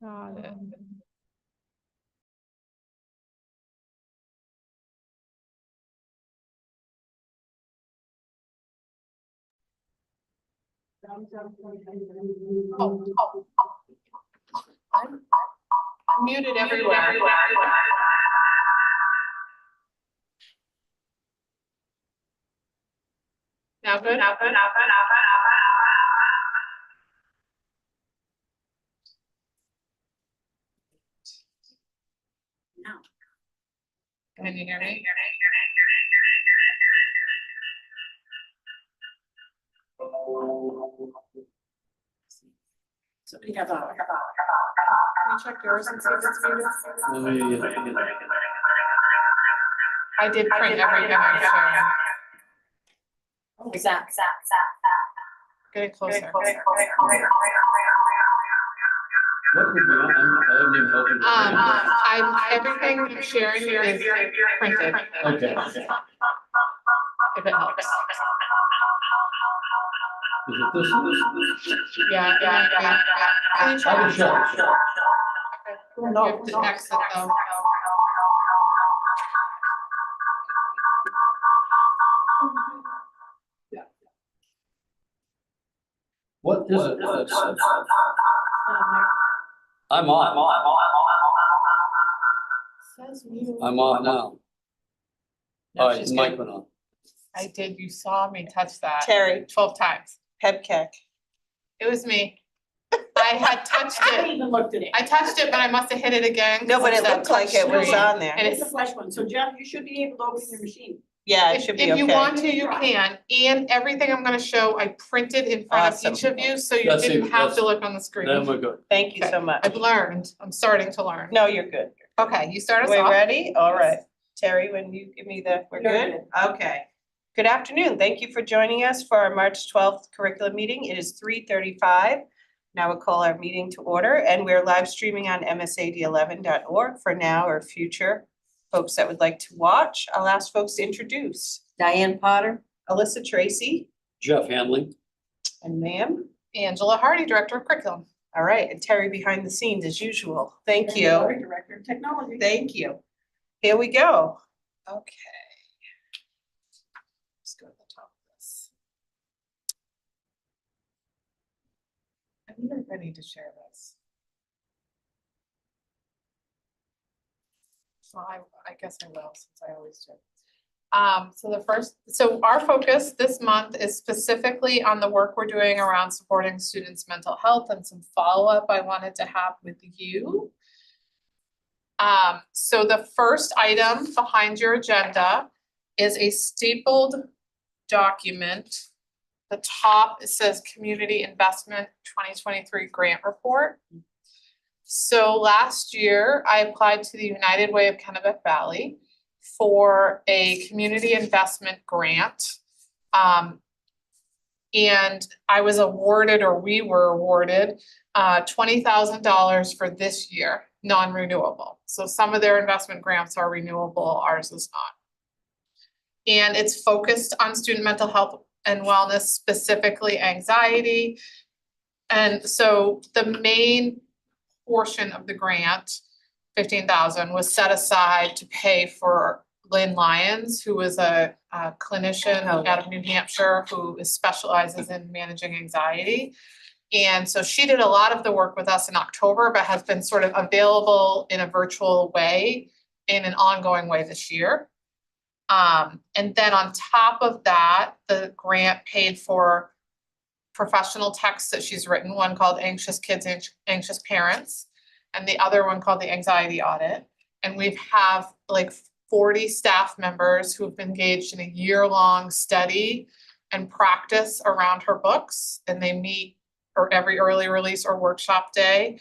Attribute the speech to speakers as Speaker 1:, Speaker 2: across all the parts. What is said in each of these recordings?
Speaker 1: Got it. I'm muted everywhere. Now good. Can you hear me?
Speaker 2: So we have a.
Speaker 1: Can you check yours and see if it's muted? I did print everything I shared.
Speaker 2: Oh, Zach.
Speaker 1: Getting closer.
Speaker 3: What would be on? I haven't even opened it.
Speaker 1: Everything I'm sharing is printed.
Speaker 3: Okay.
Speaker 1: If it helps.
Speaker 3: Is it this?
Speaker 1: Yeah. Can you check?
Speaker 3: I can check.
Speaker 1: You have to exit though.
Speaker 3: What is it? I'm on.
Speaker 1: Says mute.
Speaker 3: I'm on now.
Speaker 2: No,
Speaker 3: All right,
Speaker 2: she's
Speaker 3: mic
Speaker 2: good.
Speaker 3: went on.
Speaker 1: I did. You saw me touch that.
Speaker 2: Terry,
Speaker 1: 12 times.
Speaker 2: head kick.
Speaker 1: It was me. I had touched
Speaker 4: I
Speaker 1: it.
Speaker 4: even looked at it.
Speaker 1: I touched it, but I must have hit it again.
Speaker 2: No, but it
Speaker 1: That
Speaker 2: looked like
Speaker 1: touch
Speaker 2: it was
Speaker 1: screen.
Speaker 2: on there.
Speaker 1: And
Speaker 4: It's a
Speaker 1: it's,
Speaker 4: flash one, so Jeff, you should be able to open your machine.
Speaker 2: Yeah, it
Speaker 1: if
Speaker 2: should be okay.
Speaker 1: you want to, you can. And everything I'm gonna show, I printed in front
Speaker 2: Awesome.
Speaker 1: of each of you, so you
Speaker 3: That's
Speaker 1: didn't
Speaker 3: it,
Speaker 1: have to
Speaker 3: that's-
Speaker 1: look on the
Speaker 3: Then
Speaker 1: screen.
Speaker 3: we're good.
Speaker 2: Thank you so much.
Speaker 1: I've learned. I'm starting to learn.
Speaker 2: No, you're good.
Speaker 1: Okay, you start us
Speaker 2: We
Speaker 1: off.
Speaker 2: ready? All right. Terry, when you give me the, we're good? Okay. Good afternoon. Thank you for joining us for our March 12th curriculum meeting. It is 3:35. Now we'll call our meeting to order, and we're live streaming on MSAD11.org for now or future folks that would like to watch. I'll ask folks to introduce. Diane Potter. Alyssa Tracy.
Speaker 3: Jeff Hanley.
Speaker 2: And ma'am.
Speaker 1: Angela Hardy, Director of Curriculum.
Speaker 2: All right, and Terry behind the scenes as usual. Thank you.
Speaker 4: Director of Technology.
Speaker 2: Thank you. Here we go. Okay. Let's go to the top of this.
Speaker 1: I wonder if I need to share this. So I guess I will, since I always do. So our focus this month is specifically on the work we're doing around supporting students' mental health and some follow-up I wanted to have with you. So the first item behind your agenda is a stapled document. The top, it says Community Investment 2023 Grant Report. So last year, I applied to the United Way of Kennebec Valley for a community investment grant. And I was awarded, or we were awarded, $20,000 for this year, non-renewable. So some of their investment grants are renewable, ours is not. And it's focused on student mental health and wellness, specifically anxiety. And so the main portion of the grant, $15,000, was set aside to pay for Lynn Lyons, who is a clinician out of New Hampshire who specializes in managing anxiety. And so she did a lot of the work with us in October, but has been sort of available in a virtual way in an ongoing way this year. And then on top of that, the grant paid for professional texts that she's written, one called Anxious Kids, Anxious Parents, and the other one called the Anxiety Audit. And we have like 40 staff members who have been engaged in a year-long study and practice around her books, and they meet for every early release or workshop day,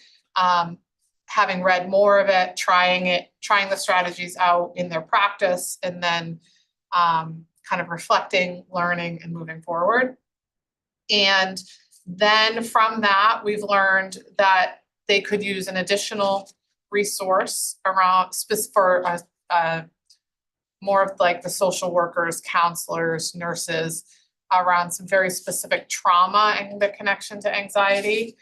Speaker 1: having read more of it, trying the strategies out in their practice, and then kind of reflecting, learning, and moving forward. And then from that, we've learned that they could use an additional resource around for more of like the social workers, counselors, nurses, around some very specific trauma and the connection to anxiety.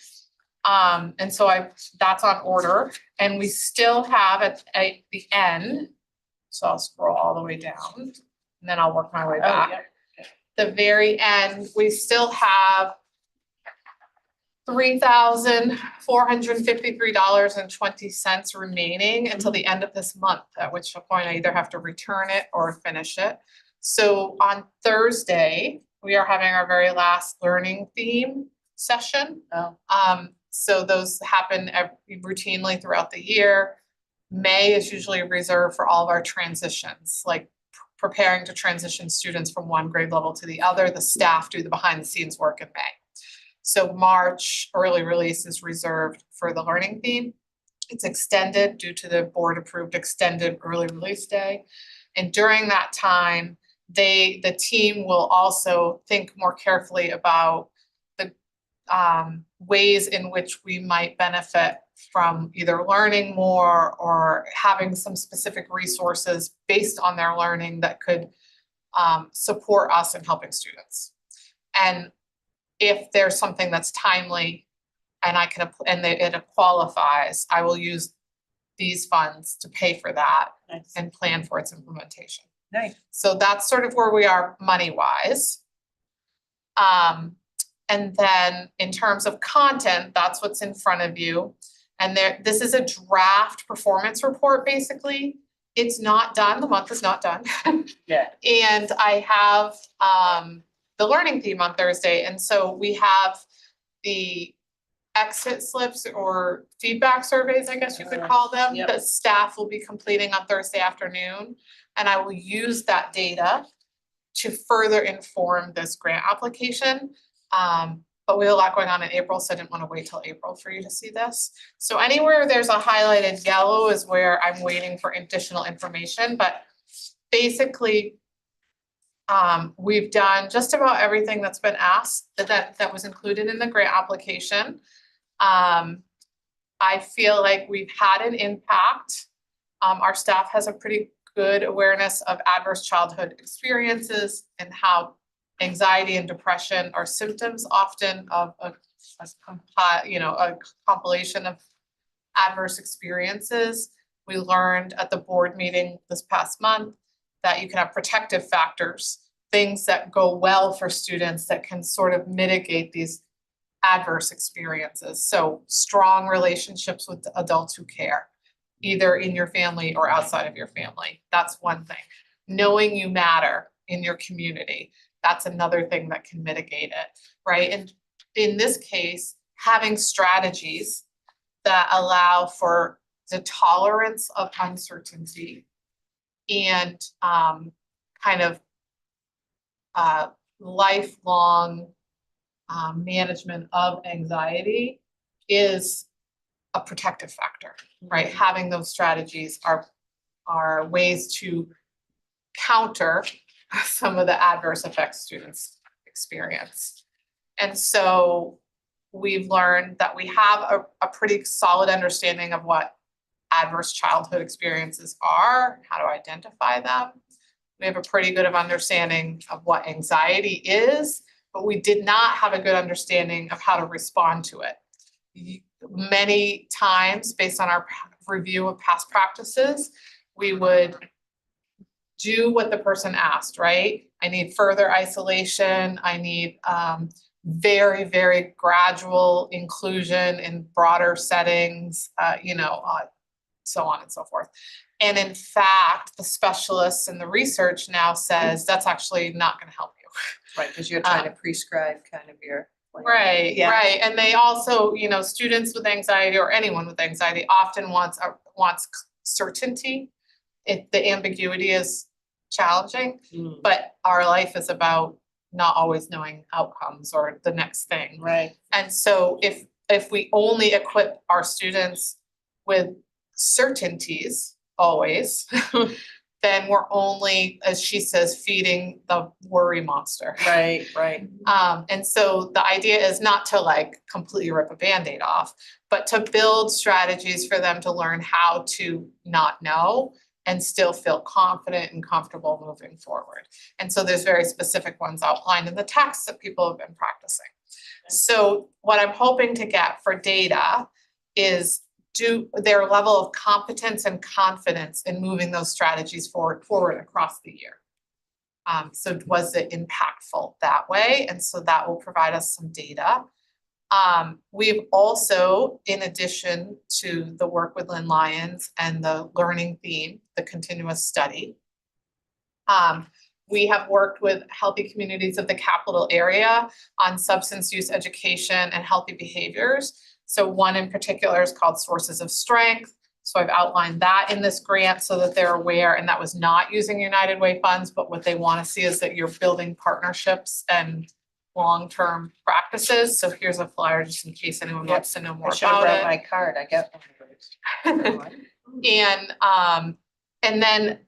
Speaker 1: And so that's on order, and we still have at the end, so I'll scroll all the way down, and then I'll work my way back. The very end, we still have $3,453.20 remaining until the end of this month, at which point I either have to return it or finish it. So on Thursday, we are having our very last learning theme session. So those happen routinely throughout the year. May is usually reserved for all of our transitions, like preparing to transition students from one grade level to the other. The staff do the behind the scenes work in May. So March early release is reserved for the learning theme. It's extended due to the board approved extended early release day. And during that time, the team will also think more carefully about the ways in which we might benefit from either learning more or having some specific resources based on their learning that could support us in helping students. And if there's something that's timely and it qualifies, I will use these funds to pay for that and plan for its implementation.
Speaker 2: Nice.
Speaker 1: So that's sort of where we are money-wise. And then in terms of content, that's what's in front of you. And this is a draft performance report, basically. It's not done, the month is not done.
Speaker 2: Yeah.
Speaker 1: And I have the learning theme on Thursday, and so we have the exit slips or feedback surveys, I guess you could call them,
Speaker 2: Yep.
Speaker 1: that staff will be completing on Thursday afternoon. And I will use that data to further inform this grant application. But we have a lot going on in April, so I didn't want to wait till April for you to see this. So anywhere there's a highlighted yellow is where I'm waiting for additional information, but basically, we've done just about everything that's been asked, that was included in the grant application. I feel like we've had an impact. Our staff has a pretty good awareness of adverse childhood experiences and how anxiety and depression are symptoms often of a compilation of adverse experiences. We learned at the board meeting this past month that you can have protective factors, things that go well for students that can sort of mitigate these adverse experiences. So strong relationships with adults who care, either in your family or outside of your family. That's one thing. Knowing you matter in your community, that's another thing that can mitigate it, right? And in this case, having strategies that allow for the tolerance of uncertainty and kind of lifelong management of anxiety is a protective factor, right? Having those strategies are ways to counter some of the adverse effects students experience. And so we've learned that we have a pretty solid understanding of what adverse childhood experiences are, how to identify them. We have a pretty good understanding of what anxiety is, but we did not have a good understanding of how to respond to it. Many times, based on our review of past practices, we would do what the person asked, right? I need further isolation. I need very, very gradual inclusion in broader settings, so on and so forth. And in fact, the specialists and the research now says that's actually not going to help you.
Speaker 2: Right, because you're trying to prescribe kind of your plan.
Speaker 1: Right,
Speaker 2: Yeah.
Speaker 1: right. And they also, students with anxiety or anyone with anxiety often wants certainty. The ambiguity is challenging, but our life is about not always knowing outcomes or the next thing.
Speaker 2: Right.
Speaker 1: And so if we only equip our students with certainties always, then we're only, as she says, feeding the worry monster.
Speaker 2: Right, right.
Speaker 1: And so the idea is not to completely rip a Band-Aid off, but to build strategies for them to learn how to not know and still feel confident and comfortable moving forward. And so there's very specific ones outlined in the text that people have been practicing. So what I'm hoping to get for data is their level of competence and confidence in moving those strategies forward across the year. So was it impactful that way? And so that will provide us some data. We've also, in addition to the work with Lynn Lyons and the learning theme, the continuous study, we have worked with healthy communities of the capital area on substance use education and healthy behaviors. So one in particular is called Sources of Strength. So I've outlined that in this grant so that they're aware, and that was not using United Way funds, but what they want to see is that you're building partnerships and long-term practices. So here's a flyer just in case anyone wants to know more
Speaker 2: I should have
Speaker 1: about
Speaker 2: brought
Speaker 1: it.
Speaker 2: my card, I got one.
Speaker 1: And then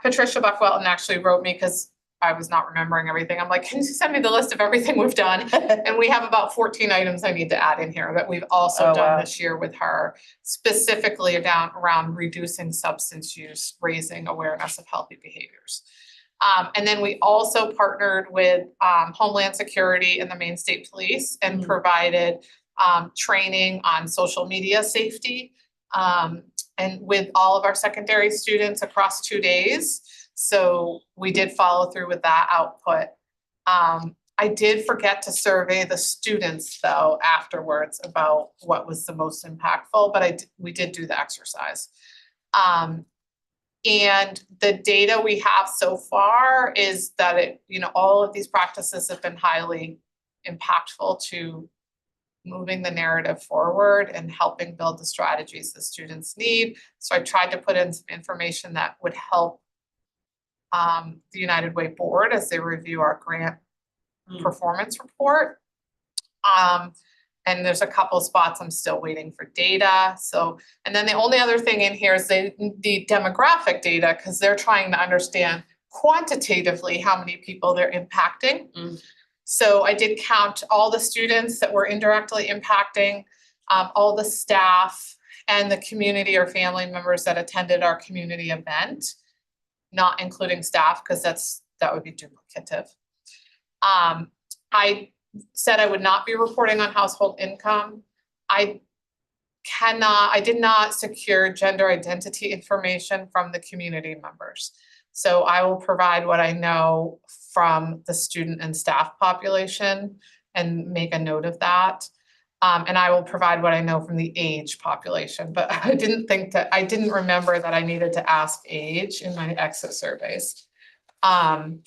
Speaker 1: Patricia Buckwelton actually wrote me because I was not remembering everything. I'm like, can you send me the list of everything we've done? And we have about 14 items I need to add in here that we've also
Speaker 2: Oh,
Speaker 1: done
Speaker 2: wow.
Speaker 1: this year with her, specifically around reducing substance use, raising awareness of healthy behaviors. And then we also partnered with Homeland Security and the Maine State Police and provided training on social media safety and with all of our secondary students across 2 days. So we did follow through with that output. I did forget to survey the students though afterwards about what was the most impactful, but we did do the exercise. And the data we have so far is that all of these practices have been highly impactful to moving the narrative forward and helping build the strategies the students need. So I tried to put in some information that would help the United Way board as they review our grant performance report. And there's a couple spots I'm still waiting for data. So, and then the only other thing in here is the demographic data, because they're trying to understand quantitatively how many people they're impacting. So I did count all the students that were indirectly impacting, all the staff and the community or family members that attended our community event, not including staff, because that would be duplicative. I said I would not be reporting on household income. I did not secure gender identity information from the community members. So I will provide what I know from the student and staff population and make a note of that. And I will provide what I know from the age population, but I didn't remember that I needed to ask age in my exit surveys. But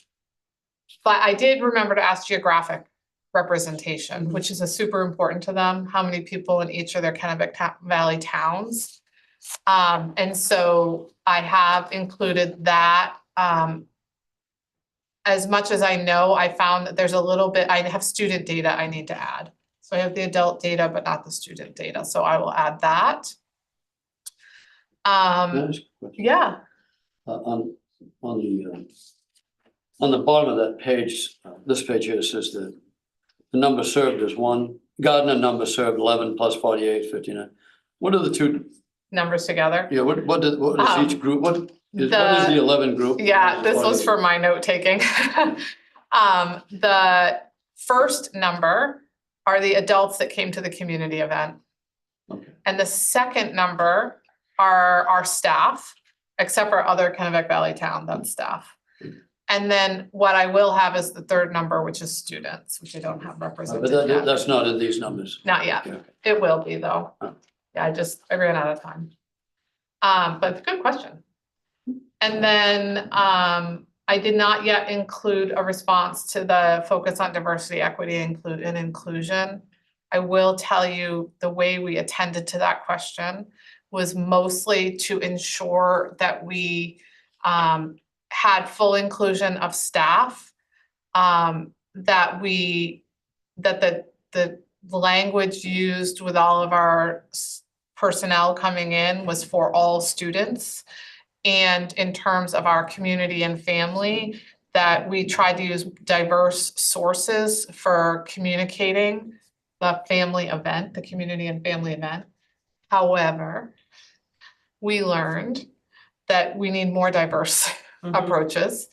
Speaker 1: I did remember to ask geographic representation, which is super important to them, how many people in each of their Kennebec Valley towns. And so I have included that. As much as I know, I found that there's a little bit, I have student data I need to add. So I have the adult data, but not the student data. So I will add that.
Speaker 5: Can I ask a question?
Speaker 1: Yeah,
Speaker 5: On the bottom of that page, this page here says that the number served is 1, Gardner number served 11 plus 48, 59. What are the two?
Speaker 1: numbers together.
Speaker 5: Yeah, what is each group? What is the 11 group?
Speaker 1: Yeah,
Speaker 5: What is
Speaker 1: this was
Speaker 5: 48?
Speaker 1: for my note taking. The first number are the adults that came to the community event.
Speaker 5: Okay.
Speaker 1: And the second number are our staff, except for other Kennebec Valley town, that's staff. And then what I will have is the third number, which is students, which I don't have represented
Speaker 5: But
Speaker 1: yet.
Speaker 5: that's not in these numbers.
Speaker 1: Not yet.
Speaker 5: Okay.
Speaker 1: It will be though.
Speaker 5: Oh.
Speaker 1: Yeah, I ran out of time. But good question. And then I did not yet include a response to the focus on diversity, equity, and inclusion. I will tell you the way we attended to that question was mostly to ensure that we had full inclusion of staff, that the language used with all of our personnel coming in was for all students. And in terms of our community and family, that we tried to use diverse sources for communicating the family event, the community and family event. However, we learned that we need more diverse approaches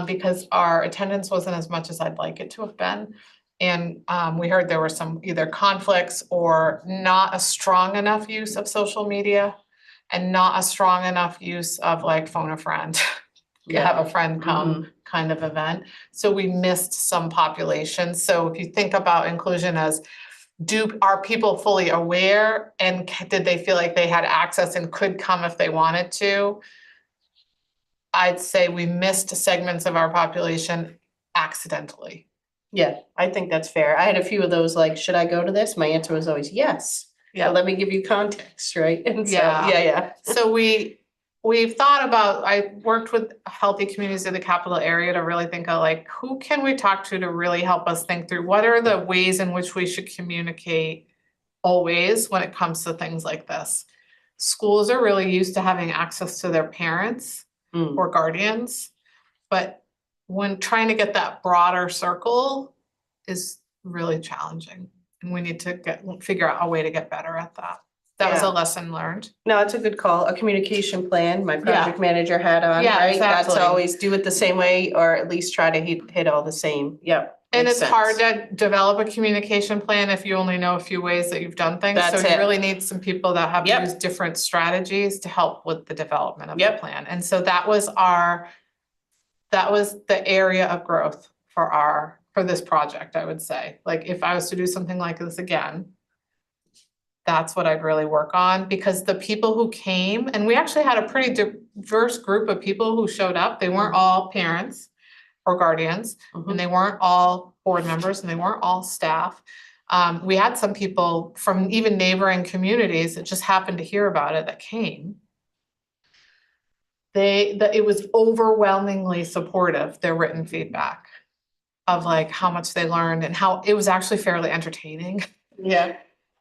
Speaker 1: because our attendance wasn't as much as I'd like it to have been. And we heard there were some either conflicts or not a strong enough use of social media and not a strong enough use of like phone a friend. Have a friend come kind of event. So we missed some populations. So if you think about inclusion as are people fully aware and did they feel like they had access and could come if they wanted to? I'd say we missed segments of our population accidentally.
Speaker 2: Yeah, I think that's fair. I had a few of those, like, should I go to this? My answer was always yes.
Speaker 1: Yeah.
Speaker 2: But let me give you context, right? And so,
Speaker 1: Yeah.
Speaker 2: yeah.
Speaker 1: So we've thought about, I worked with healthy communities in the capital area to really think of like, who can we talk to really help us think through what are the ways in which we should communicate always when it comes to things like this. Schools are really used to having access to their parents
Speaker 2: Mm.
Speaker 1: or guardians, but when trying to get that broader circle is really challenging. And we need to figure out a way to get better at that. That was
Speaker 2: Yeah.
Speaker 1: a lesson learned.
Speaker 2: No, it's a good call. A communication plan, my project manager had on,
Speaker 1: Yeah,
Speaker 2: right? That's
Speaker 1: exactly.
Speaker 2: always do it the same way or at least try to hit all the same. Yep.
Speaker 1: And
Speaker 2: makes
Speaker 1: it's hard
Speaker 2: sense.
Speaker 1: to develop a communication plan if you only know a few ways that you've done things.
Speaker 2: That's
Speaker 1: So you
Speaker 2: it.
Speaker 1: really need some people that have
Speaker 2: Yep.
Speaker 1: used different strategies to help with the development of the
Speaker 2: Yep.
Speaker 1: plan. And so that was the area of growth for this project, I would say. Like if I was to do something like this again, that's what I'd really work on, because the people who came, and we actually had a pretty diverse group of people who showed up. They weren't all parents or guardians, and they weren't all board members, and they weren't all staff. We had some people from even neighboring communities that just happened to hear about it that came. It was overwhelmingly supportive, their written feedback of like how much they learned and how it was actually fairly entertaining.
Speaker 2: Yeah.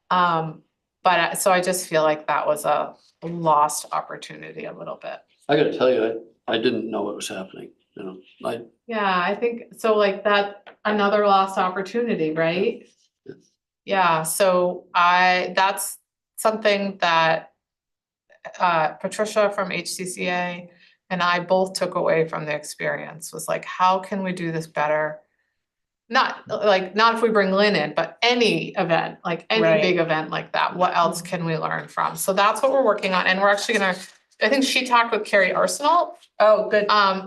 Speaker 1: But so I just feel like that was a lost opportunity a little bit.
Speaker 5: I gotta tell you, I didn't know what was happening, you know,
Speaker 1: Yeah, I think so, like that, another lost opportunity, right? Yeah, so that's something that Patricia from HCCA and I both took away from the experience, was like, how can we do this better? Not if we bring Lynn in, but any event, like any
Speaker 2: Right.
Speaker 1: big event like that, what else can we learn from? So that's what we're working on, and we're actually gonna, I think she talked with Carrie Arsenal,
Speaker 2: Oh, good.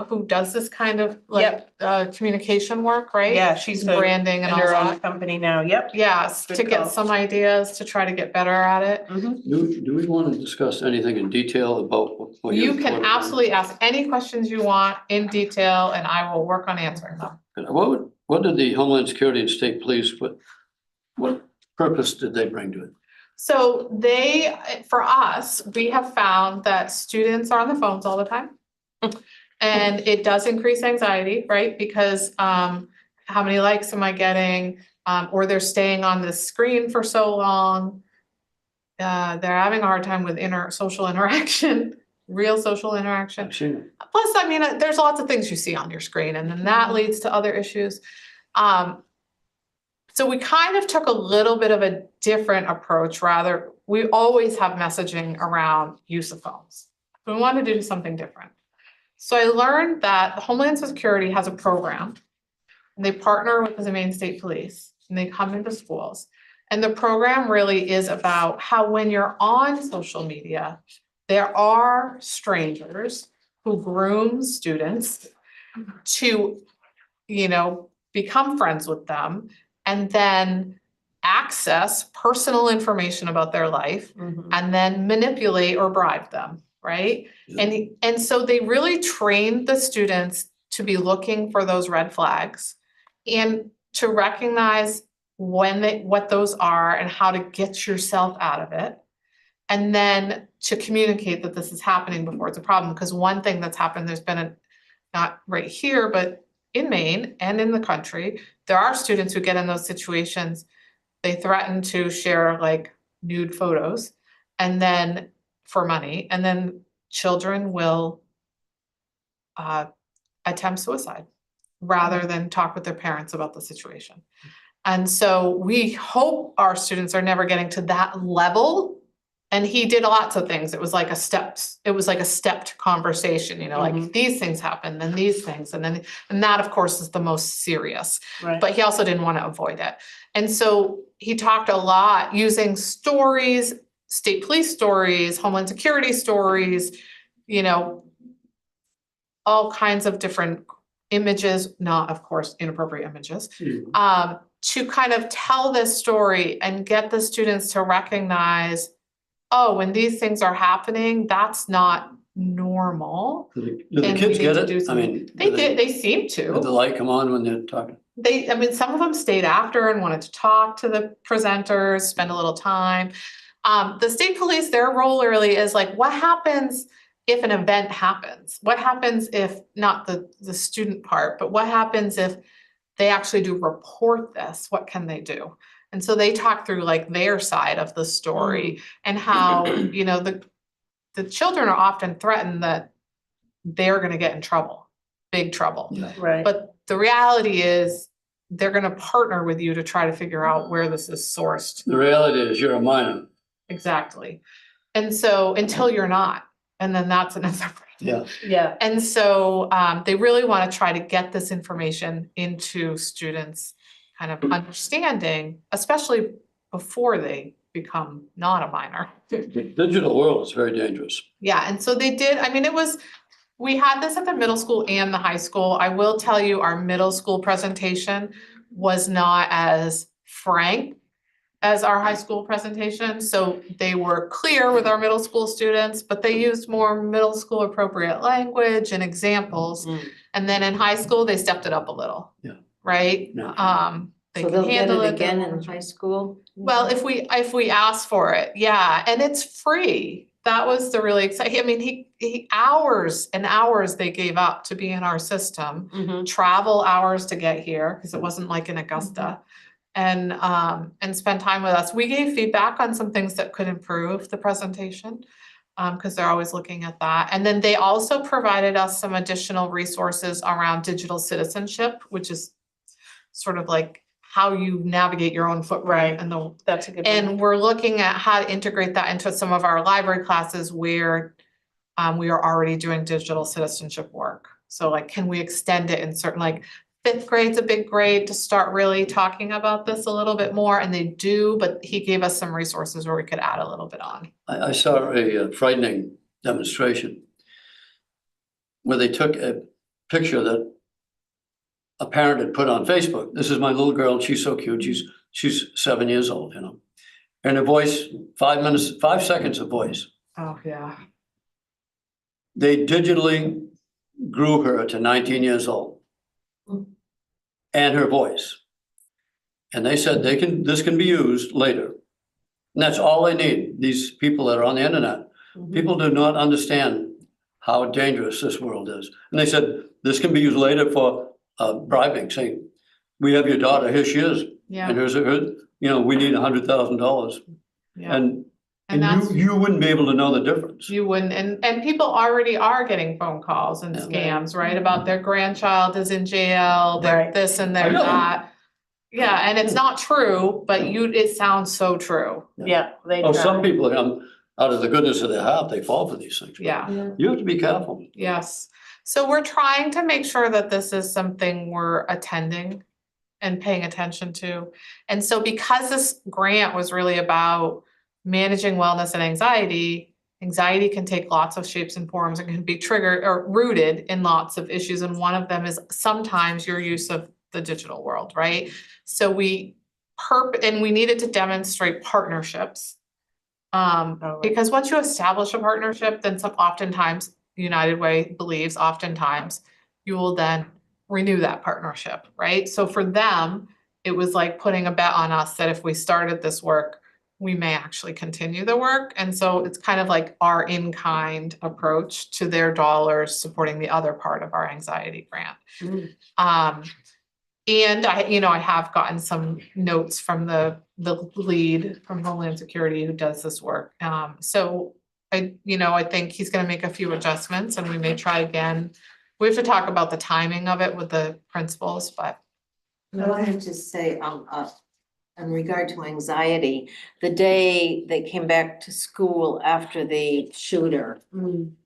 Speaker 1: who does this kind of like communication work, right?
Speaker 2: Yeah, she's
Speaker 1: Branding and
Speaker 2: in
Speaker 1: all
Speaker 2: her own
Speaker 1: that.
Speaker 2: company now. Yep.
Speaker 1: Yes,
Speaker 2: Good
Speaker 1: to get
Speaker 2: call.
Speaker 1: some ideas to try to get better at it.
Speaker 5: do we want to discuss anything in detail about what
Speaker 1: You can absolutely ask any questions you want in detail, and I will work on answering them.
Speaker 5: What did the Homeland Security and State Police, what purpose did they bring to it?
Speaker 1: So for us, we have found that students are on the phones all the time. And it does increase anxiety, right? Because how many likes am I getting? Or they're staying on the screen for so long. They're having a hard time with social interaction, real social interaction.
Speaker 5: I've seen it.
Speaker 1: Plus, I mean, there's lots of things you see on your screen, and then that leads to other issues. So we kind of took a little bit of a different approach. Rather, we always have messaging around use of phones. We wanted to do something different. So I learned that Homeland Security has a program, and they partner with the Maine State Police, and they come into schools. And the program really is about how when you're on social media, there are strangers who groom students to, become friends with them and then access personal information about their life and then manipulate or bribe them, right?
Speaker 5: Yeah.
Speaker 1: And so they really trained the students to be looking for those red flags and to recognize what those are and how to get yourself out of it. And then to communicate that this is happening before it's a problem. Because one thing that's happened, there's been not right here, but in Maine and in the country, there are students who get in those situations. They threaten to share like nude photos and then for money, and then children will attempt suicide rather than talk with their parents about the situation. And so we hope our students are never getting to that level And he did lots of things. It was like a stepped conversation, you know, like these things happen, then these things, and that of course is the most serious.
Speaker 2: Right.
Speaker 1: But he also didn't want to avoid it. And so he talked a lot using stories, state police stories, Homeland Security stories, you know, all kinds of different images, not of course inappropriate images, to kind of tell this story and get the students to recognize, oh, when these things are happening, that's not normal.
Speaker 5: Do the
Speaker 1: And
Speaker 5: kids
Speaker 1: we
Speaker 5: get
Speaker 1: need to do
Speaker 5: it? I
Speaker 1: something.
Speaker 5: mean.
Speaker 1: They did, they seem to.
Speaker 5: Did the light come on when they're talking?
Speaker 1: I mean, some of them stayed after and wanted to talk to the presenters, spend a little time. The state police, their role really is like, what happens if an event happens? What happens if, not the student part, but what happens if they actually do report this? What can they do? And so they talk through like their side of the story and how, you know, the children are often threatened that they're gonna get in trouble, big trouble.
Speaker 2: Right.
Speaker 1: But the reality is, they're gonna partner with you to try to figure out where this is sourced.
Speaker 5: The reality is you're a minor.
Speaker 1: Exactly. And so, until you're not, and then that's another problem.
Speaker 5: Yeah.
Speaker 2: Yeah.
Speaker 1: And so, they really wanna try to get this information into students' kind of understanding, especially before they become not a minor.
Speaker 5: The digital world is very dangerous.
Speaker 1: Yeah, and so they did, I mean, we had this at the middle school and the high school. I will tell you, our middle school presentation was not as frank as our high school presentation. So they were clear with our middle school students, but they used more middle school appropriate language and examples. And then in high school, they stepped it up a little.
Speaker 5: Yeah.
Speaker 1: Right?
Speaker 5: Yeah.
Speaker 1: They
Speaker 6: So
Speaker 1: can
Speaker 6: they'll get
Speaker 1: handle
Speaker 6: it
Speaker 1: it.
Speaker 6: again in high school?
Speaker 1: Well, if we ask for it, yeah, and it's free. That was the really exciting, I mean, he hours and hours they gave up to be in our system, travel hours to get here, because it wasn't like in Augusta. And spend time with us. We gave feedback on some things that could improve the presentation, because they're always looking at that. And then they also provided us some additional resources around digital citizenship, which is sort of like how you navigate your own footprint and the.
Speaker 2: That's a good one.
Speaker 1: And we're looking at how to integrate that into some of our library classes where we are already doing digital citizenship work. So like, can we extend it in certain, like, fifth grade's a big grade to start really talking about this a little bit more, and they do, but he gave us some resources where we could add a little bit on.
Speaker 5: I saw a frightening demonstration where they took a picture that a parent had put on Facebook. This is my little girl, and she's so cute. She's 7 years old, you know. And her voice, 5 seconds of voice.
Speaker 1: Oh, yeah.
Speaker 5: They digitally grew her to 19 years old. And her voice. And they said this can be used later. And that's all they need, these people that are on the internet. People do not understand how dangerous this world is. And they said, this can be used later for bribing, saying, we have your daughter, here she is.
Speaker 1: Yeah,
Speaker 5: And here's her, you know, we need $100,000.
Speaker 1: yeah.
Speaker 5: And
Speaker 1: that's,
Speaker 5: you wouldn't be able to know the difference.
Speaker 1: you wouldn't, and people already are getting phone calls and
Speaker 5: Yeah.
Speaker 1: scams, right? About their grandchild is in jail, they're
Speaker 2: Right.
Speaker 1: this and
Speaker 5: I
Speaker 1: they're
Speaker 5: know.
Speaker 1: that. Yeah, and it's not true, but it sounds so true.
Speaker 2: Yeah, they
Speaker 5: Oh, some
Speaker 2: try.
Speaker 5: people, out of the goodness of their heart, they fall for these things.
Speaker 1: Yeah.
Speaker 5: You have to be careful.
Speaker 1: Yes, so we're trying to make sure that this is something we're attending and paying attention to. And so because this grant was really about managing wellness and anxiety can take lots of shapes and forms and can be triggered or rooted in lots of issues. And one of them is sometimes your use of the digital world, right? So we needed to demonstrate partnerships. Because once you establish a partnership, then oftentimes United Way believes oftentimes you will then renew that partnership, right? So for them, it was like putting a bet on us that if we started this work, we may actually continue the work. And so it's kind of like our in-kind approach to their dollars supporting the other part of our anxiety grant. And I have gotten some notes from the lead from Homeland Security who does this work. So I think he's gonna make a few adjustments and we may try again. We have to talk about the timing of it with the principals, but.
Speaker 6: I wanted to say, in regard to anxiety, the day they came back to school after the shooter.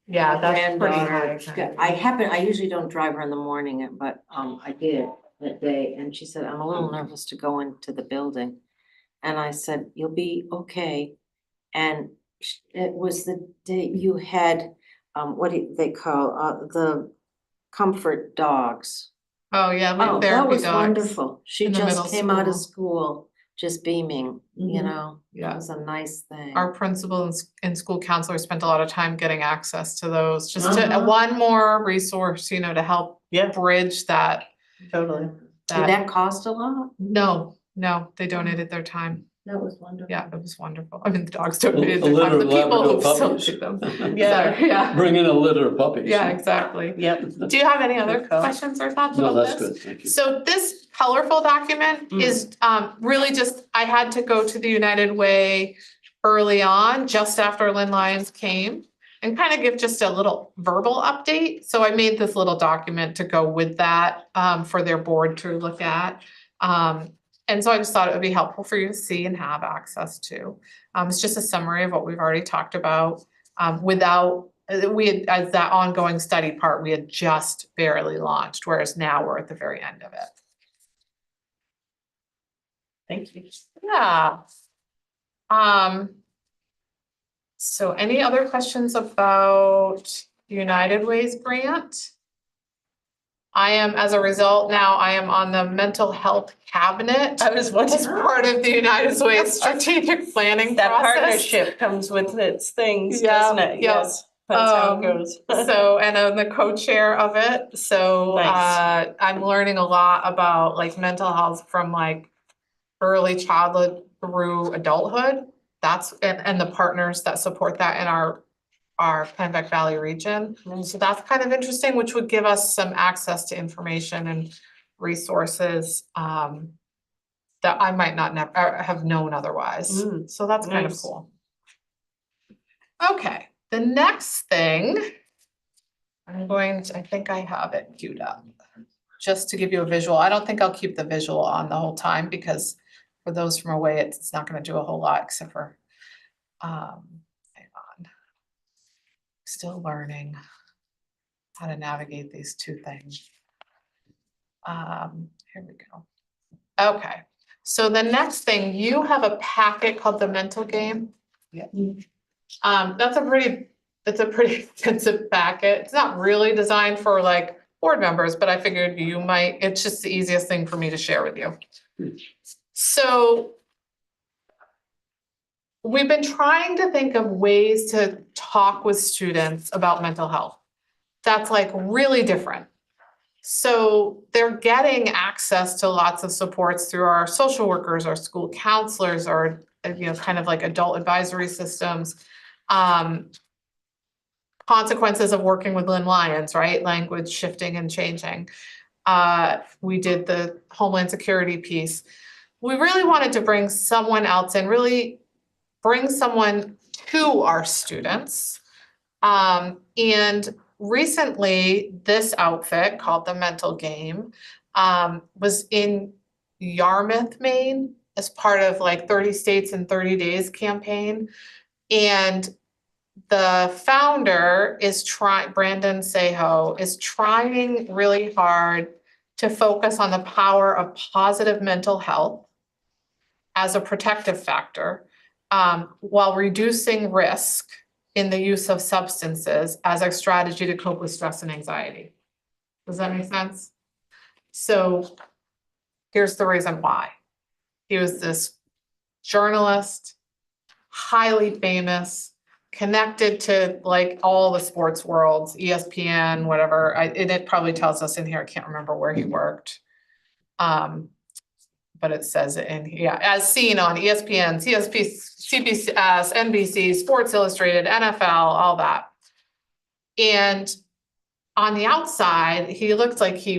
Speaker 1: Yeah, that's pretty
Speaker 6: granddaughter
Speaker 1: high.
Speaker 6: I usually don't drive her in the morning, but I did that day, and she said, I'm a little nervous to go into the building. And I said, you'll be okay. And it was the day you had, what do they call, the comfort dogs.
Speaker 1: Oh, yeah,
Speaker 6: Oh,
Speaker 1: like
Speaker 6: that
Speaker 1: therapy
Speaker 6: was
Speaker 1: dogs.
Speaker 6: wonderful. She
Speaker 1: in the
Speaker 6: just
Speaker 1: middle
Speaker 6: came out of
Speaker 1: school.
Speaker 6: school just beaming, you
Speaker 2: Mhm.
Speaker 6: know, it
Speaker 1: Yeah.
Speaker 6: was a nice thing.
Speaker 1: Our principal and school counselor spent a lot of time getting access to those, just to,
Speaker 2: Uh-huh.
Speaker 1: one more resource, to help
Speaker 2: Yeah,
Speaker 1: bridge that,
Speaker 2: totally.
Speaker 6: Did that cost a lot?
Speaker 1: no, they donated their time.
Speaker 6: That was wonderful.
Speaker 1: Yeah, it was wonderful. I mean, the dogs
Speaker 5: A
Speaker 1: donated their time,
Speaker 5: litter
Speaker 1: the
Speaker 5: of
Speaker 1: people who
Speaker 5: Labrador
Speaker 1: facilitate them.
Speaker 5: puppies.
Speaker 2: Yeah.
Speaker 1: So, yeah,
Speaker 5: Bring in a litter of puppies.
Speaker 1: yeah, exactly.
Speaker 2: Yep.
Speaker 1: Do you have any other
Speaker 2: Good call.
Speaker 1: questions or thoughts
Speaker 5: No,
Speaker 1: about
Speaker 5: that's
Speaker 1: this?
Speaker 5: good, thank you.
Speaker 1: So this colorful document
Speaker 2: Mm.
Speaker 1: is really just, I had to go to the United Way early on, just after Lynn Lyons came, and kind of give just a little verbal update. So I made this little document to go with that for their board to look at. And so I just thought it would be helpful for you to see and have access to. It's just a summary of what we've already talked about. Without, we had, as that ongoing study part, we had just barely launched, whereas now we're at the very end of it.
Speaker 2: Thank you.
Speaker 1: Yeah. So any other questions about the United Ways grant? I am, as a result, now I am on the mental health cabinet
Speaker 2: I was wondering.
Speaker 1: as part of the United Ways strategic planning
Speaker 2: That
Speaker 1: process.
Speaker 2: partnership comes with its things,
Speaker 1: Yeah,
Speaker 2: doesn't it?
Speaker 1: yeah.
Speaker 2: Yes, that's how it
Speaker 1: Um,
Speaker 2: goes.
Speaker 1: So, and I'm the co-chair of it, so
Speaker 2: Nice.
Speaker 1: I'm learning a lot about like mental health from like early childhood through adulthood. That's, and the partners that support that in our Kennebec Valley region. So that's kind of interesting, which would give us some access to information and resources that I might not have known otherwise.
Speaker 2: Mm,
Speaker 1: So that's kind of
Speaker 2: nice.
Speaker 1: cool. Okay, the next thing, I think I have it queued up. Just to give you a visual, I don't think I'll keep the visual on the whole time because for those from away, it's not gonna do a whole lot except for, hang on. Still learning how to navigate these two things. Here we go. Okay, so the next thing, you have a packet called the mental game.
Speaker 2: Yeah.
Speaker 1: That's a pretty extensive packet. It's not really designed for like board members, but I figured you might, it's just the easiest thing for me to share with you. So we've been trying to think of ways to talk with students about mental health. That's like really different. So they're getting access to lots of supports through our social workers, our school counselors, or kind of like adult advisory systems. Consequences of working with Lynn Lyons, right? Language shifting and changing. We did the Homeland Security piece. We really wanted to bring someone else in, really bring someone to our students. And recently, this outfit called the Mental Game was in Yarmouth, Maine, as part of like 30 States in 30 Days campaign. And the founder is Brandon Seho is trying really hard to focus on the power of positive mental health as a protective factor, while reducing risk in the use of substances as a strategy to cope with stress and anxiety. Does that make sense? So here's the reason why. He was this journalist, highly famous, connected to like all the sports worlds, ESPN, whatever. And it probably tells us in here, I can't remember where he worked. But it says it in, yeah, as seen on ESPN, CBS, NBC, Sports Illustrated, NFL, all that. And on the outside, he looked like he,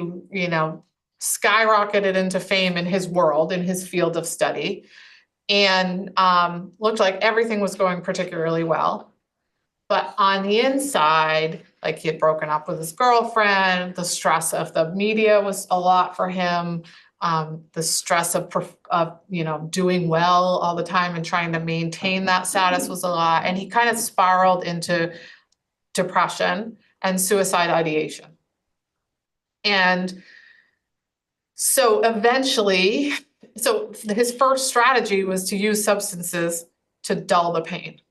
Speaker 1: skyrocketed into fame in his world, in his field of study. And looked like everything was going particularly well. But on the inside, like he had broken up with his girlfriend, the stress of the media was a lot for him. the stress of, doing well all the time and trying to maintain that status was a lot. And he kind of spiraled into depression and suicide ideation. And so eventually, his first strategy was to use substances to dull the pain,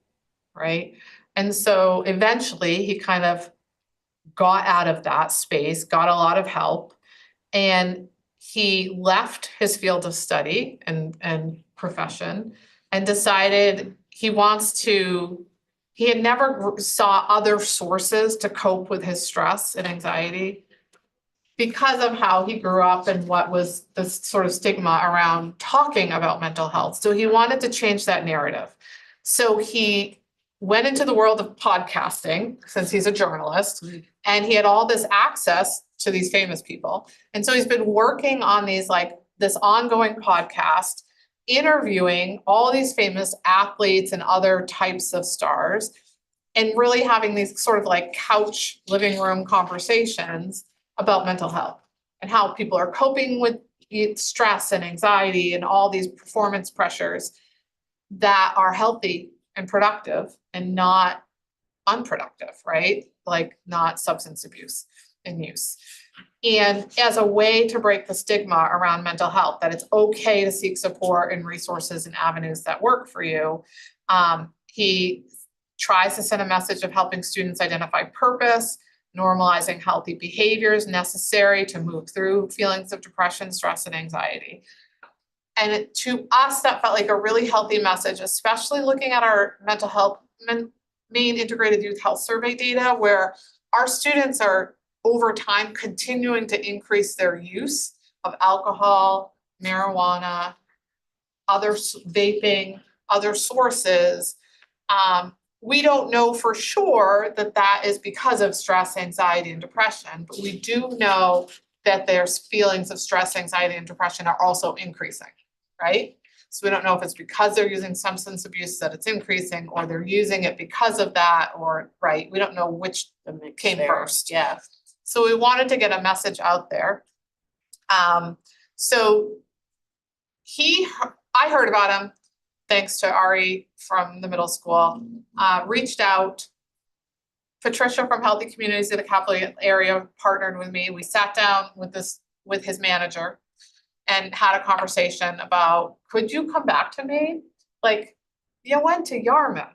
Speaker 1: right? And so eventually he kind of got out of that space, got a lot of help, and he left his field of study and profession and decided he had never saw other sources to cope with his stress and anxiety because of how he grew up and what was the sort of stigma around talking about mental health. So he wanted to change that narrative. So he went into the world of podcasting, since he's a journalist, and he had all this access to these famous people. And so he's been working on this ongoing podcast, interviewing all these famous athletes and other types of stars, and really having these sort of like couch living room conversations about mental health and how people are coping with stress and anxiety and all these performance pressures that are healthy and productive and not unproductive, right? Like not substance abuse and use. And as a way to break the stigma around mental health, that it's okay to seek support and resources and avenues that work for you, he tries to send a message of helping students identify purpose, normalizing healthy behaviors necessary to move through feelings of depression, stress, and anxiety. And to us, that felt like a really healthy message, especially looking at our mental health, Maine Integrated Youth Health Survey data, where our students are over time continuing to increase their use of alcohol, marijuana, other vaping, other sources. We don't know for sure that is because of stress, anxiety, and depression, but we do know that their feelings of stress, anxiety, and depression are also increasing, right? So we don't know if it's because they're using substance abuse that it's increasing, or they're using it because of that, or, right? We don't know which came first.
Speaker 2: Yeah.
Speaker 1: So we wanted to get a message out there. So I heard about him thanks to Ari from the middle school, reached out. Patricia from Healthy Communities in the capital area partnered with me. We sat down with his manager and had a conversation about, could you come back to me? Like, you went to Yarmouth.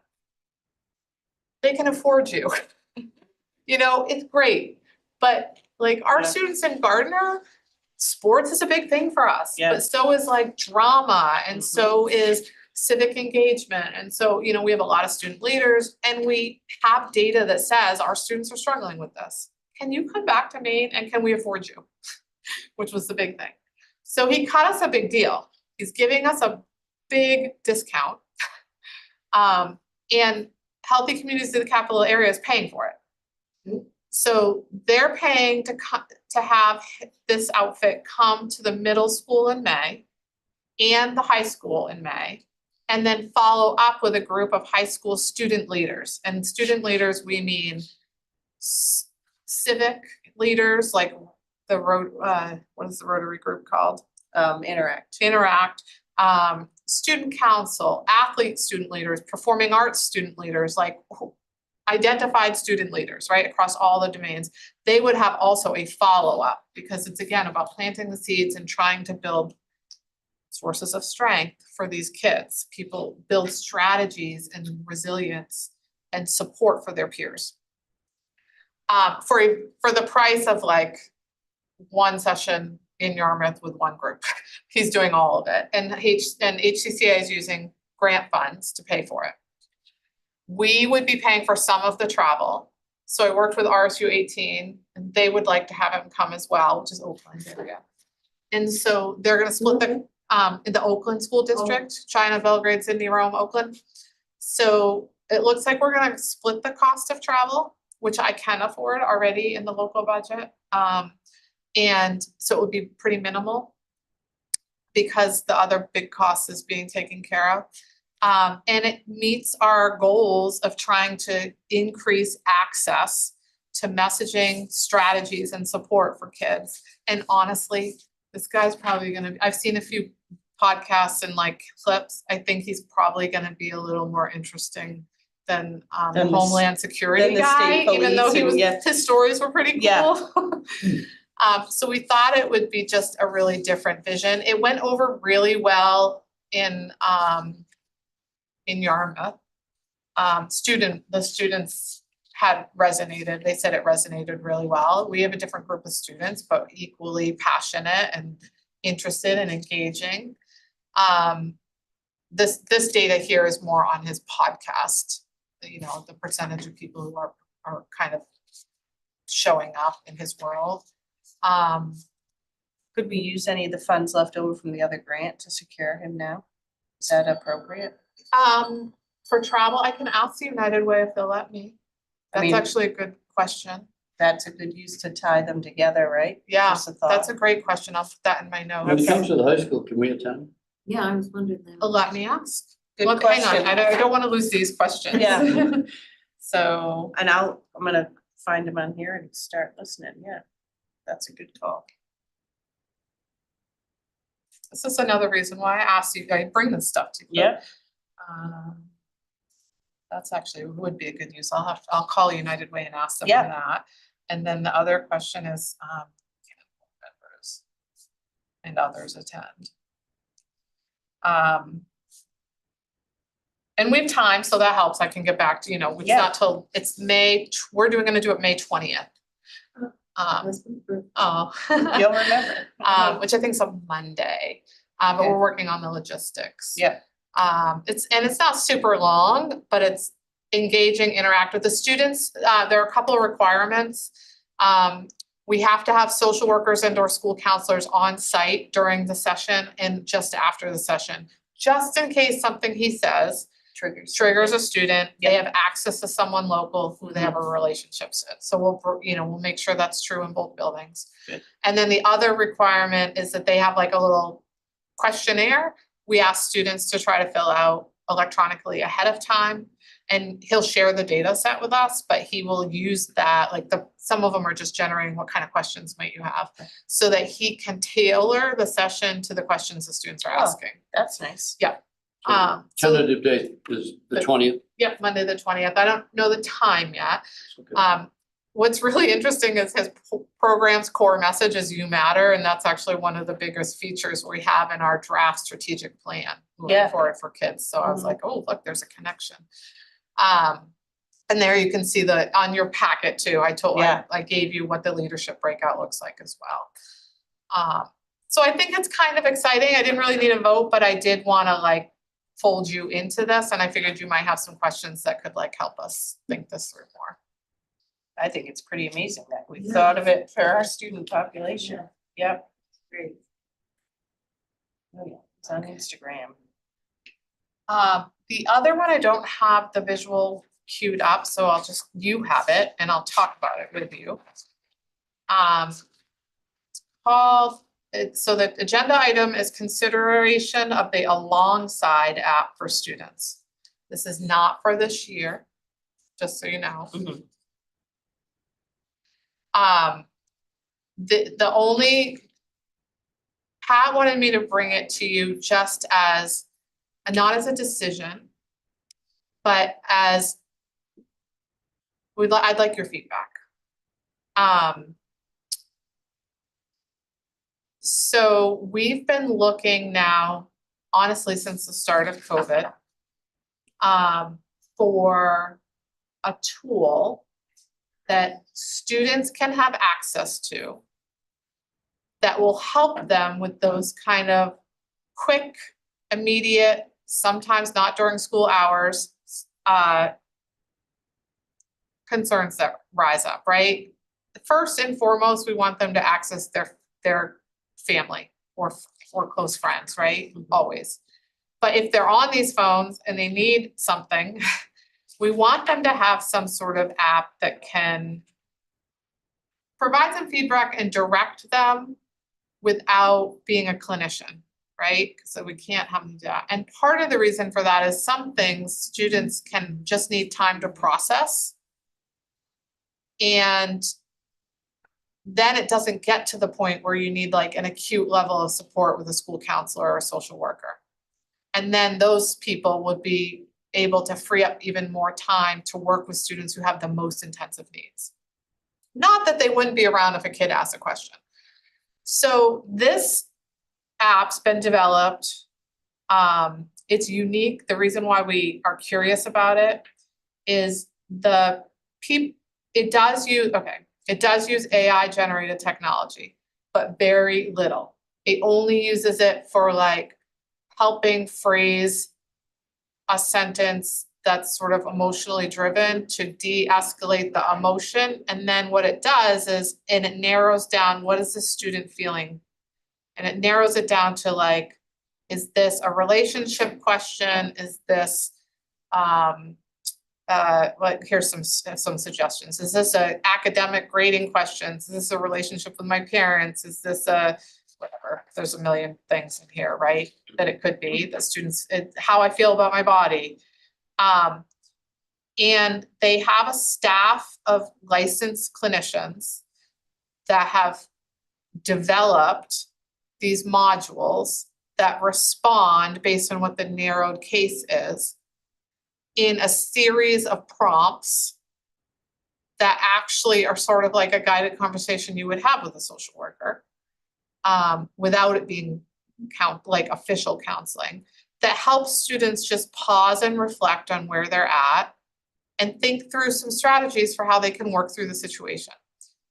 Speaker 1: They can afford you. It's great. But like our students in Gardner, sports is a big thing for us.
Speaker 2: Yeah.
Speaker 1: But so is like drama, and so is civic engagement. And so, we have a lot of student leaders, and we have data that says our students are struggling with this. Can you come back to Maine and can we afford you? Which was the big thing. So he cut us a big deal. He's giving us a big discount. And Healthy Communities in the capital area is paying for it. So they're paying to have this outfit come to the middle school in May and the high school in May, and then follow up with a group of high school student leaders. And student leaders, we mean civic leaders, like what is the Rotary group called? Interact, student council, athlete student leaders, performing arts student leaders, like identified student leaders, right, across all the domains. They would have also a follow-up, because it's again about planting the seeds and trying to build sources of strength for these kids. People build strategies and resilience and support for their peers. For the price of like one session in Yarmouth with one group. He's doing all of it. And HCCA is using grant funds to pay for it. We would be paying for some of the travel. So I worked with RSU 18, and they would like to have him come as well, which is Oakland area. And so they're gonna split in the Oakland school district, China, Belgrade, Sydney, Rome, Oakland. So it looks like we're gonna split the cost of travel, which I can afford already in the local budget. And so it would be pretty minimal because the other big cost is being taken care of. And it meets our goals of trying to increase access to messaging, strategies, and support for kids. And honestly, this guy's probably gonna, I've seen a few podcasts and like clips. I think he's probably gonna be a little more interesting than the
Speaker 2: Than the s-
Speaker 1: Homeland Security
Speaker 2: than the
Speaker 1: guy,
Speaker 2: state
Speaker 1: even though he
Speaker 2: police
Speaker 1: was,
Speaker 2: and yeah.
Speaker 1: his stories were pretty
Speaker 2: Yeah.
Speaker 1: cool. So we thought it would be just a really different vision. It went over really well in Yarmouth. The students had resonated, they said it resonated really well. We have a different group of students, but equally passionate and interested and engaging. This data here is more on his podcast, you know, the percentage of people who are kind of showing up in his world.
Speaker 2: Could we use any of the funds left over from the other grant to secure him now? Is that appropriate?
Speaker 1: For travel, I can ask United Way if they'll let me.
Speaker 2: I
Speaker 1: That's
Speaker 2: mean-
Speaker 1: actually a good question.
Speaker 2: That's a good use to tie them together, right?
Speaker 1: Yeah,
Speaker 2: Just a thought.
Speaker 1: that's a great question. I'll put that in my
Speaker 5: When
Speaker 1: notes.
Speaker 5: it comes to the high school, can we attend?
Speaker 6: Yeah, I was wondering that.
Speaker 1: Let me ask.
Speaker 2: Good
Speaker 1: Look, hang on,
Speaker 2: question.
Speaker 1: I don't wanna lose these questions.
Speaker 2: Yeah.
Speaker 1: So,
Speaker 2: And I'm gonna find him on here and start listening, yeah. That's a good call.
Speaker 1: this is another reason why I asked you, I bring this stuff to you.
Speaker 2: Yeah.
Speaker 1: That's actually would be a good use. I'll call United Way and ask them
Speaker 2: Yeah.
Speaker 1: on that. And then the other question is, can members and others attend? And we have time, so that helps. I can get back to, you know, it's
Speaker 2: Yeah.
Speaker 1: not till, it's gonna do it May 20th. Oh.
Speaker 2: You'll remember.
Speaker 1: Which I think is a Monday, but
Speaker 2: Okay.
Speaker 1: we're working on the logistics.
Speaker 2: Yeah.
Speaker 1: It's not super long, but it's engaging, interact with the students. There are a couple of requirements. We have to have social workers and or school counselors on site during the session and just after the session, just in case something he says triggers a student, they have access to someone local who they have a relationship with. So we'll make sure that's true in both buildings.
Speaker 2: Good.
Speaker 1: And then the other requirement is that they have like a little questionnaire we ask students to try to fill out electronically ahead of time. And he'll share the data set with us, but he will use that, like some of them are just generating what kind of questions might you have, so that he can tailor the session to the questions the students are
Speaker 2: Oh.
Speaker 1: asking.
Speaker 2: That's nice.
Speaker 1: So,
Speaker 5: Tentative date is the 20th.
Speaker 1: yep, Monday the 20th. I don't know the time yet.
Speaker 5: Okay.
Speaker 1: What's really interesting is his program's core message is you matter, and that's actually one of the biggest features we have in our draft strategic plan moving
Speaker 2: Yeah.
Speaker 1: forward for kids. So I was
Speaker 2: Mhm.
Speaker 1: like, oh, look, there's a connection. And there you can see on your packet too,
Speaker 2: Yeah.
Speaker 1: I gave you what the leadership breakout looks like as well. So I think it's kind of exciting. I didn't really need a vote, but I did wanna like fold you into this, and I figured you might have some questions that could like help us think this through more.
Speaker 2: I think it's pretty amazing that we thought of it for our student population. Yep. Great. Oh, yeah, it's on Instagram.
Speaker 1: The other one, I don't have the visual queued up, so you have it and I'll talk about it with you. So the agenda item is consideration of the Alongside app for students. This is not for this year, just so you know.
Speaker 2: Mhm.
Speaker 1: The only, Pat wanted me to bring it to you just as, not as a decision, but as, I'd like your feedback. So we've been looking now, honestly, since the start of COVID, for a tool that students can have access to that will help them with those kind of quick, immediate, sometimes not during school hours, concerns that rise up, right? First and foremost, we want them to access their family or close friends, right? Always. But if they're on these phones and they need something, we want them to have some sort of app that can provide some feedback and direct them without being a clinician, right? So we can't have them do that. And part of the reason for that is some things students can just need time to process. And then it doesn't get to the point where you need like an acute level of support with a school counselor or a social worker. And then those people would be able to free up even more time to work with students who have the most intensive needs. Not that they wouldn't be around if a kid asks a question. So this app's been developed. It's unique. The reason why we are curious about it is it does use AI generated technology, but very little. It only uses it for like helping phrase a sentence that's sort of emotionally driven to de-escalate the emotion. And then what it does is, and it narrows down, what is the student feeling? And it narrows it down to like, is this a relationship question? Is this, like, here's some suggestions. Is this a academic grading questions? Is this a relationship with my parents? Is this a, whatever, there's a million things in here, right? That it could be, the students, how I feel about my body. And they have a staff of licensed clinicians that have developed these modules that respond based on what the narrowed case is in a series of prompts that actually are sort of like a guided conversation you would have with a social worker, without it being like official counseling, that helps students just pause and reflect on where they're at and think through some strategies for how they can work through the situation.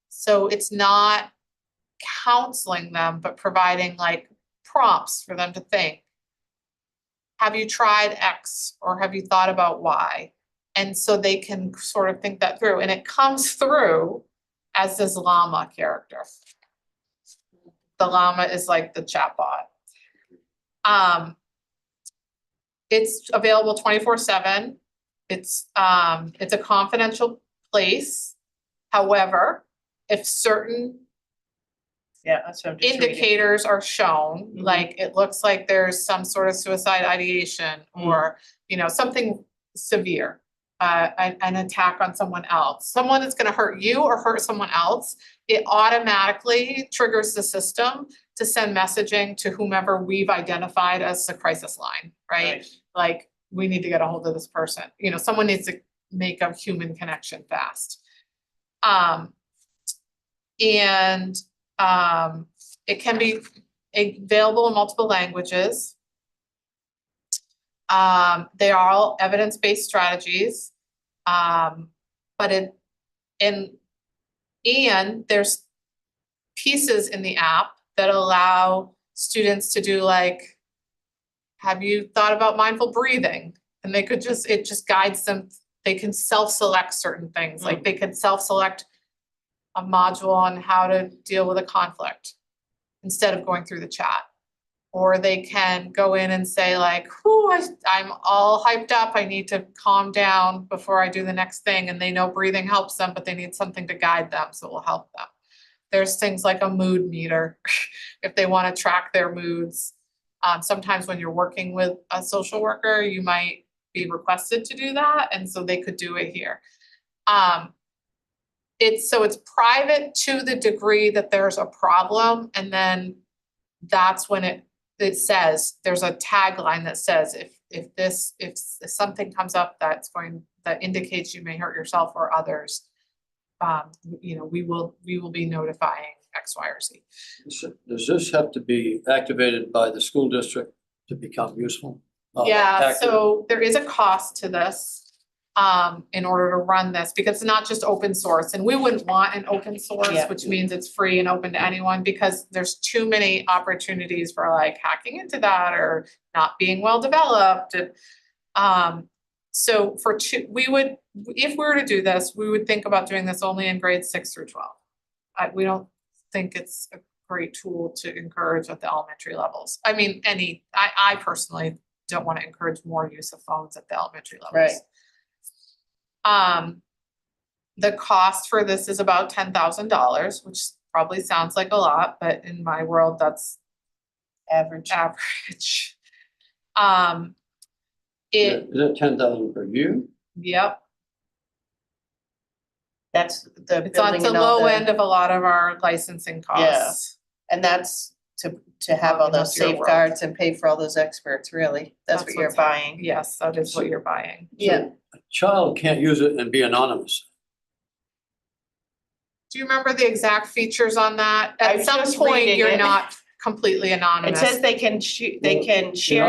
Speaker 1: So it's not counseling them, but providing like prompts for them to think. Have you tried X or have you thought about Y? And so they can sort of think that through, and it comes through as this llama character. The llama is like the chatbot. It's available 24/7. It's a confidential place. However, if certain
Speaker 2: Yeah, that's what I'm just reading.
Speaker 1: indicators are shown,
Speaker 2: Mhm.
Speaker 1: like it looks like there's some sort of suicide ideation or, you know, something severe, an attack on someone else, someone that's gonna hurt you or hurt someone else, it automatically triggers the system to send messaging to whomever we've identified as the crisis line, right? Like, we need to get a hold of this person, you know, someone needs to make a human connection fast. It can be available in multiple languages. They are all evidence-based strategies. And there's pieces in the app that allow students to do like, have you thought about mindful breathing? And it just guides them. They can self-select certain things, like they can self-select a module on how to deal with a conflict instead of going through the chat. Or they can go in and say like, I'm all hyped up, I need to calm down before I do the next thing. And they know breathing helps them, but they need something to guide them, so it will help them. There's things like a mood meter, if they want to track their moods. Sometimes when you're working with a social worker, you might be requested to do that, and so they could do it here. It's private to the degree that there's a problem, and then that's when it says, there's a tagline that says, if something comes up that indicates you may hurt yourself or others, you know, we will be notifying X, Y, or Z.
Speaker 5: Does this have to be activated by the school district to become useful?
Speaker 1: Yeah,
Speaker 5: Active?
Speaker 1: so there is a cost to this, in order to run this, because it's not just open source, and we wouldn't want an open source,
Speaker 2: Yeah.
Speaker 1: which means it's free and open to anyone, because there's too many opportunities for like hacking into that or not being well developed. So if we were to do this, we would think about doing this only in grades 6 through 12. We don't think it's a great tool to encourage at the elementary levels. I mean, I personally don't want to encourage more use of phones at the elementary levels.
Speaker 2: Right.
Speaker 1: The cost for this is about $10,000, which probably sounds like a lot, but in my world, that's
Speaker 2: Average.
Speaker 1: average.
Speaker 5: Is it 10,000 per year?
Speaker 1: Yep,
Speaker 2: That's the
Speaker 1: It's on
Speaker 2: building
Speaker 1: the
Speaker 2: and all
Speaker 1: low
Speaker 2: the-
Speaker 1: end of a lot of our licensing costs.
Speaker 2: And that's to have all
Speaker 1: Well,
Speaker 2: those
Speaker 1: that's your world.
Speaker 2: safeguards and pay for all those experts, really. That's what you're
Speaker 1: what's-
Speaker 2: buying.
Speaker 1: Yes, that is what you're buying.
Speaker 2: Yeah.
Speaker 5: A child can't use it and be anonymous.
Speaker 1: Do you remember the exact features on that?
Speaker 2: I
Speaker 1: At
Speaker 2: was
Speaker 1: some
Speaker 2: just
Speaker 1: point,
Speaker 2: reading
Speaker 1: you're
Speaker 2: it.
Speaker 1: not completely
Speaker 2: It
Speaker 1: anonymous.
Speaker 2: says they can share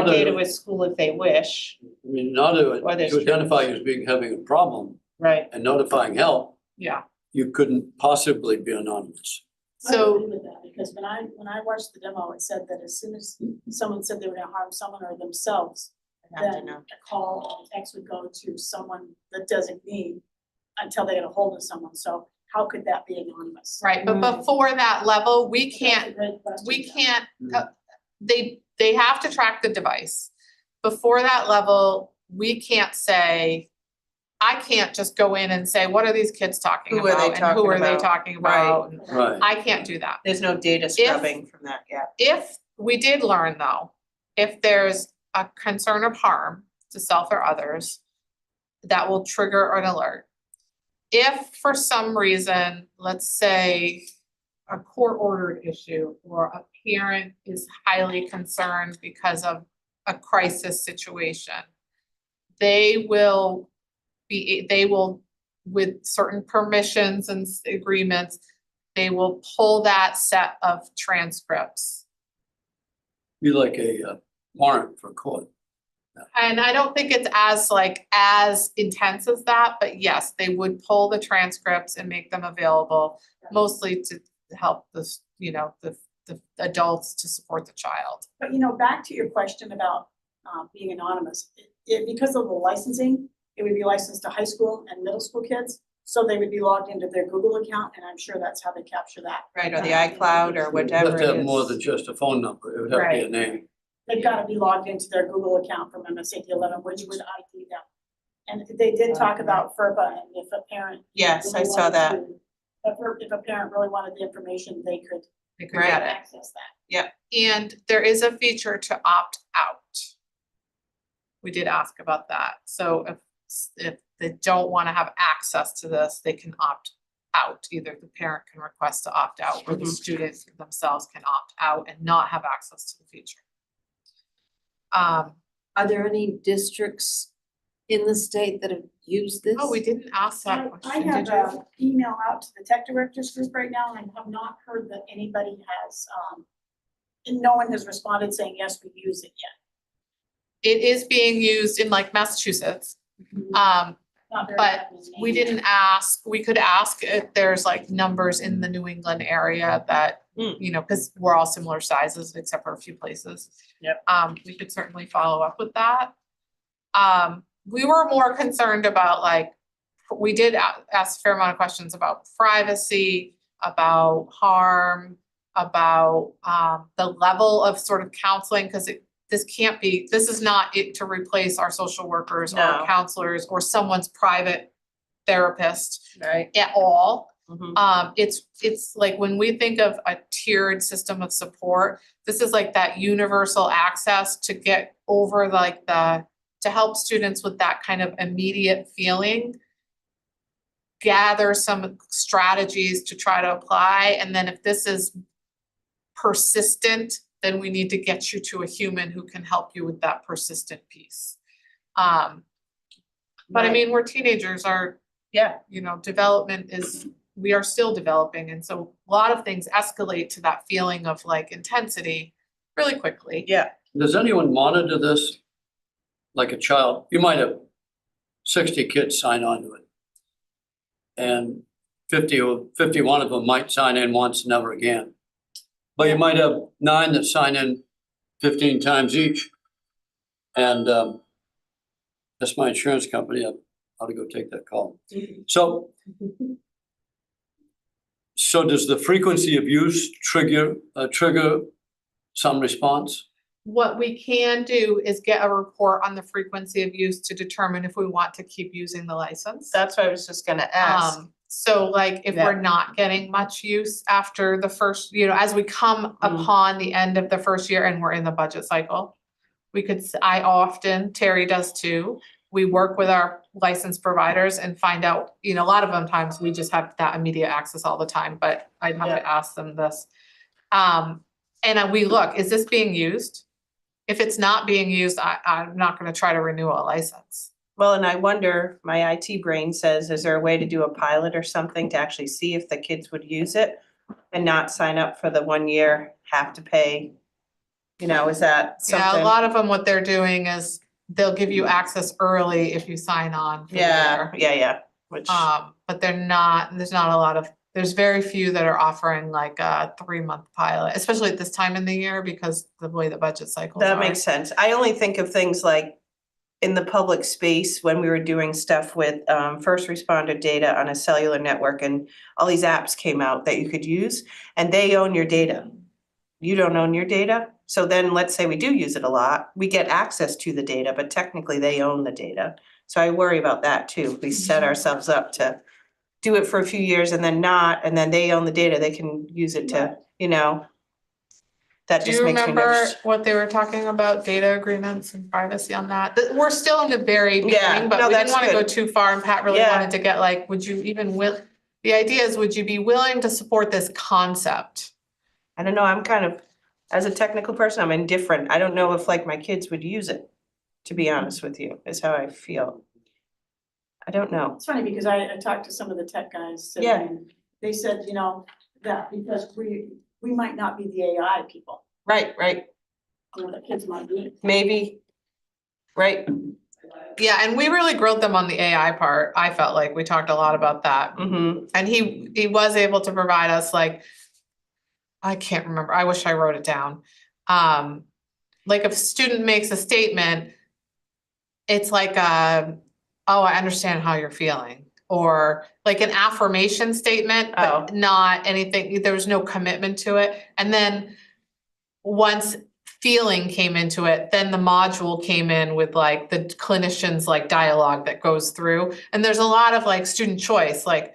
Speaker 5: know,
Speaker 2: data
Speaker 5: the-
Speaker 2: with school if they wish,
Speaker 5: I mean, not to
Speaker 2: Or there's
Speaker 5: identify you as being, having a problem
Speaker 2: right?
Speaker 5: and notifying help,
Speaker 1: Yeah,
Speaker 5: you couldn't possibly be anonymous.
Speaker 4: I
Speaker 1: so,
Speaker 4: agree with that, because when I watched the demo, it said that as soon as someone said they were gonna harm someone or themselves,
Speaker 2: I have to
Speaker 4: then
Speaker 2: know.
Speaker 4: a call or a text would go to someone, the designee, until they get a hold of someone, so how could that be anonymous?
Speaker 1: right, but
Speaker 6: Mm.
Speaker 1: before that level, we
Speaker 4: That's a
Speaker 1: can't,
Speaker 4: great question,
Speaker 1: we
Speaker 4: Jen.
Speaker 1: can't, they have to track the device. Before that level, we can't say, I can't just go in and say, what are these kids talking
Speaker 2: Who are they
Speaker 1: about? And who
Speaker 2: talking
Speaker 1: are they
Speaker 2: about?
Speaker 1: talking
Speaker 2: Right.
Speaker 1: about? And
Speaker 5: Right.
Speaker 1: I can't do that.
Speaker 2: There's no data scrubbing from that yet.
Speaker 1: If we did learn though, if there's a concern of harm to self or others, that will trigger an alert. If for some reason, let's say a court ordered issue or a parent is highly concerned because of a crisis situation, they will, with certain permissions and agreements, they will pull that set of transcripts.
Speaker 5: Be like a warrant for court.
Speaker 1: And I don't think it's as intense as that, but yes, they would pull the transcripts and make them available, mostly to help the adults to support the child.
Speaker 4: But back to your question about being anonymous, because of the licensing, it would be licensed to high school and middle school kids. So they would be logged into their Google account, and I'm sure that's how they capture that.
Speaker 2: Right, or the iCloud or
Speaker 5: You have
Speaker 2: whatever
Speaker 5: to
Speaker 2: it
Speaker 5: have more
Speaker 2: is.
Speaker 5: than just a phone number. It would have to be a
Speaker 1: Right.
Speaker 5: name.
Speaker 4: They've gotta be logged into their Google account from MSAD11, which would ID them. And they did talk about FERPA, and if a parent.
Speaker 2: Yes, I
Speaker 4: really
Speaker 2: saw
Speaker 4: wanted
Speaker 2: that.
Speaker 4: to- If a parent really wanted the information, they could
Speaker 1: They could
Speaker 2: Right.
Speaker 1: get it.
Speaker 4: access that.
Speaker 1: And there is a feature to opt out. We did ask about that. So if they don't wanna have access to this, they can opt out. Either the parent can request to opt out or the
Speaker 2: Mhm.
Speaker 1: students themselves can opt out and not have access to the feature.
Speaker 6: Are there any districts in the state that have used this?
Speaker 1: Oh, we didn't ask that
Speaker 4: I
Speaker 1: question,
Speaker 4: have
Speaker 1: did you?
Speaker 4: an email out to the tech directors group right now, and I have not heard that anybody has, and no one has responded saying, yes, we use it yet.
Speaker 1: It is being used in like Massachusetts.
Speaker 4: Not very
Speaker 1: But
Speaker 4: happy
Speaker 1: we
Speaker 4: name.
Speaker 1: didn't ask, we could ask if there's like numbers in the New England area that,
Speaker 2: Hmm.
Speaker 1: cause we're all similar sizes except for a few places.
Speaker 2: Yep.
Speaker 1: We could certainly follow up with that. We were more concerned about we did ask a fair amount of questions about privacy, about harm, about, the level of sort of counseling, cause this is not it to replace our social workers or
Speaker 2: No.
Speaker 1: counselors or someone's private therapist
Speaker 2: Right.
Speaker 1: at all.
Speaker 2: Mhm.
Speaker 1: It's like when we think of a tiered system of support, this is like that universal access to get over to help students with that kind of immediate feeling. Gather some strategies to try to apply, and then if this is persistent, then we need to get you to a human who can help you with that persistent piece. But I
Speaker 2: Right.
Speaker 1: mean, we're teenagers,
Speaker 2: Yeah,
Speaker 1: we are still developing, and so a lot of things escalate to that feeling of like intensity really quickly.
Speaker 2: yeah.
Speaker 5: Does anyone monitor this? Like a child, you might have 60 kids sign on to it. And 51 of them might sign in once, never again. But you might have 9 that sign in 15 times each. And that's my insurance company. I ought to go take that call. So does the frequency of use trigger some response?
Speaker 1: What we can do is get a report on the frequency of use to determine if we want to keep using the license.
Speaker 2: That's what I was just gonna ask.
Speaker 1: So like if we're not getting much use after the first, as we come upon the end of the first year and we're in the budget cycle, Terry does too, we work with our licensed providers and find out, you know, a lot of them times we just have that immediate access all the time, but I'd have to ask them this. And we look, is this being used? If it's not being used, I'm not gonna try to renew a license.
Speaker 2: Well, and I wonder, my IT brain says, is there a way to do a pilot or something to actually see if the kids would use it? And not sign up for the 1 year, have to pay? You know, is that
Speaker 1: Yeah, a
Speaker 2: something?
Speaker 1: lot of them, what they're doing is they'll give you access early if you sign on for the
Speaker 2: Yeah,
Speaker 1: year.
Speaker 2: yeah, which,
Speaker 1: But there's not a lot of, there's very few that are offering like a 3-month pilot, especially at this time in the year because the way the budget cycles are.
Speaker 2: that makes sense. I only think of things like in the public space when we were doing stuff with first responder data on a cellular network and all these apps came out that you could use and they own your data. You don't own your data. So then let's say we do use it a lot, we get access to the data, but technically they own the data. So I worry about that too. We set ourselves up to do it for a few years and then not, and then they own the data, they can use it to, you know. That
Speaker 1: Do
Speaker 2: just
Speaker 1: you
Speaker 2: makes me
Speaker 1: remember
Speaker 2: nervous.
Speaker 1: what they were talking about, data agreements and privacy on that? We're still in the very
Speaker 2: Yeah,
Speaker 1: beginning, but
Speaker 2: no,
Speaker 1: we didn't
Speaker 2: that's
Speaker 1: wanna go
Speaker 2: good.
Speaker 1: too far and Pat really
Speaker 2: Yeah.
Speaker 1: wanted to get like, would you even the idea is, would you be willing to support this concept?
Speaker 2: I don't know, I'm kind of, as a technical person, I'm indifferent. I don't know if like my kids would use it, to be honest with you, is how I feel. I don't know.
Speaker 4: It's funny because I talked to some of the tech guys today,
Speaker 2: Yeah.
Speaker 4: and they said, you know, that because we might not be the AI people,
Speaker 2: Right,
Speaker 4: you know, the kids might be.
Speaker 2: maybe, right,
Speaker 1: Yeah, and we really grilled them on the AI part. I felt like we talked a lot about that.
Speaker 2: mm-hmm,
Speaker 1: And he was able to provide us like, I can't remember, I wish I wrote it down. Like if a student makes a statement, it's like, oh, I understand how you're feeling. Or like an affirmation statement, but not anything, there was no commitment to it. And then once feeling came into it, then the module came in with like the clinician's like dialogue that goes through. And there's a lot of like student choice, like,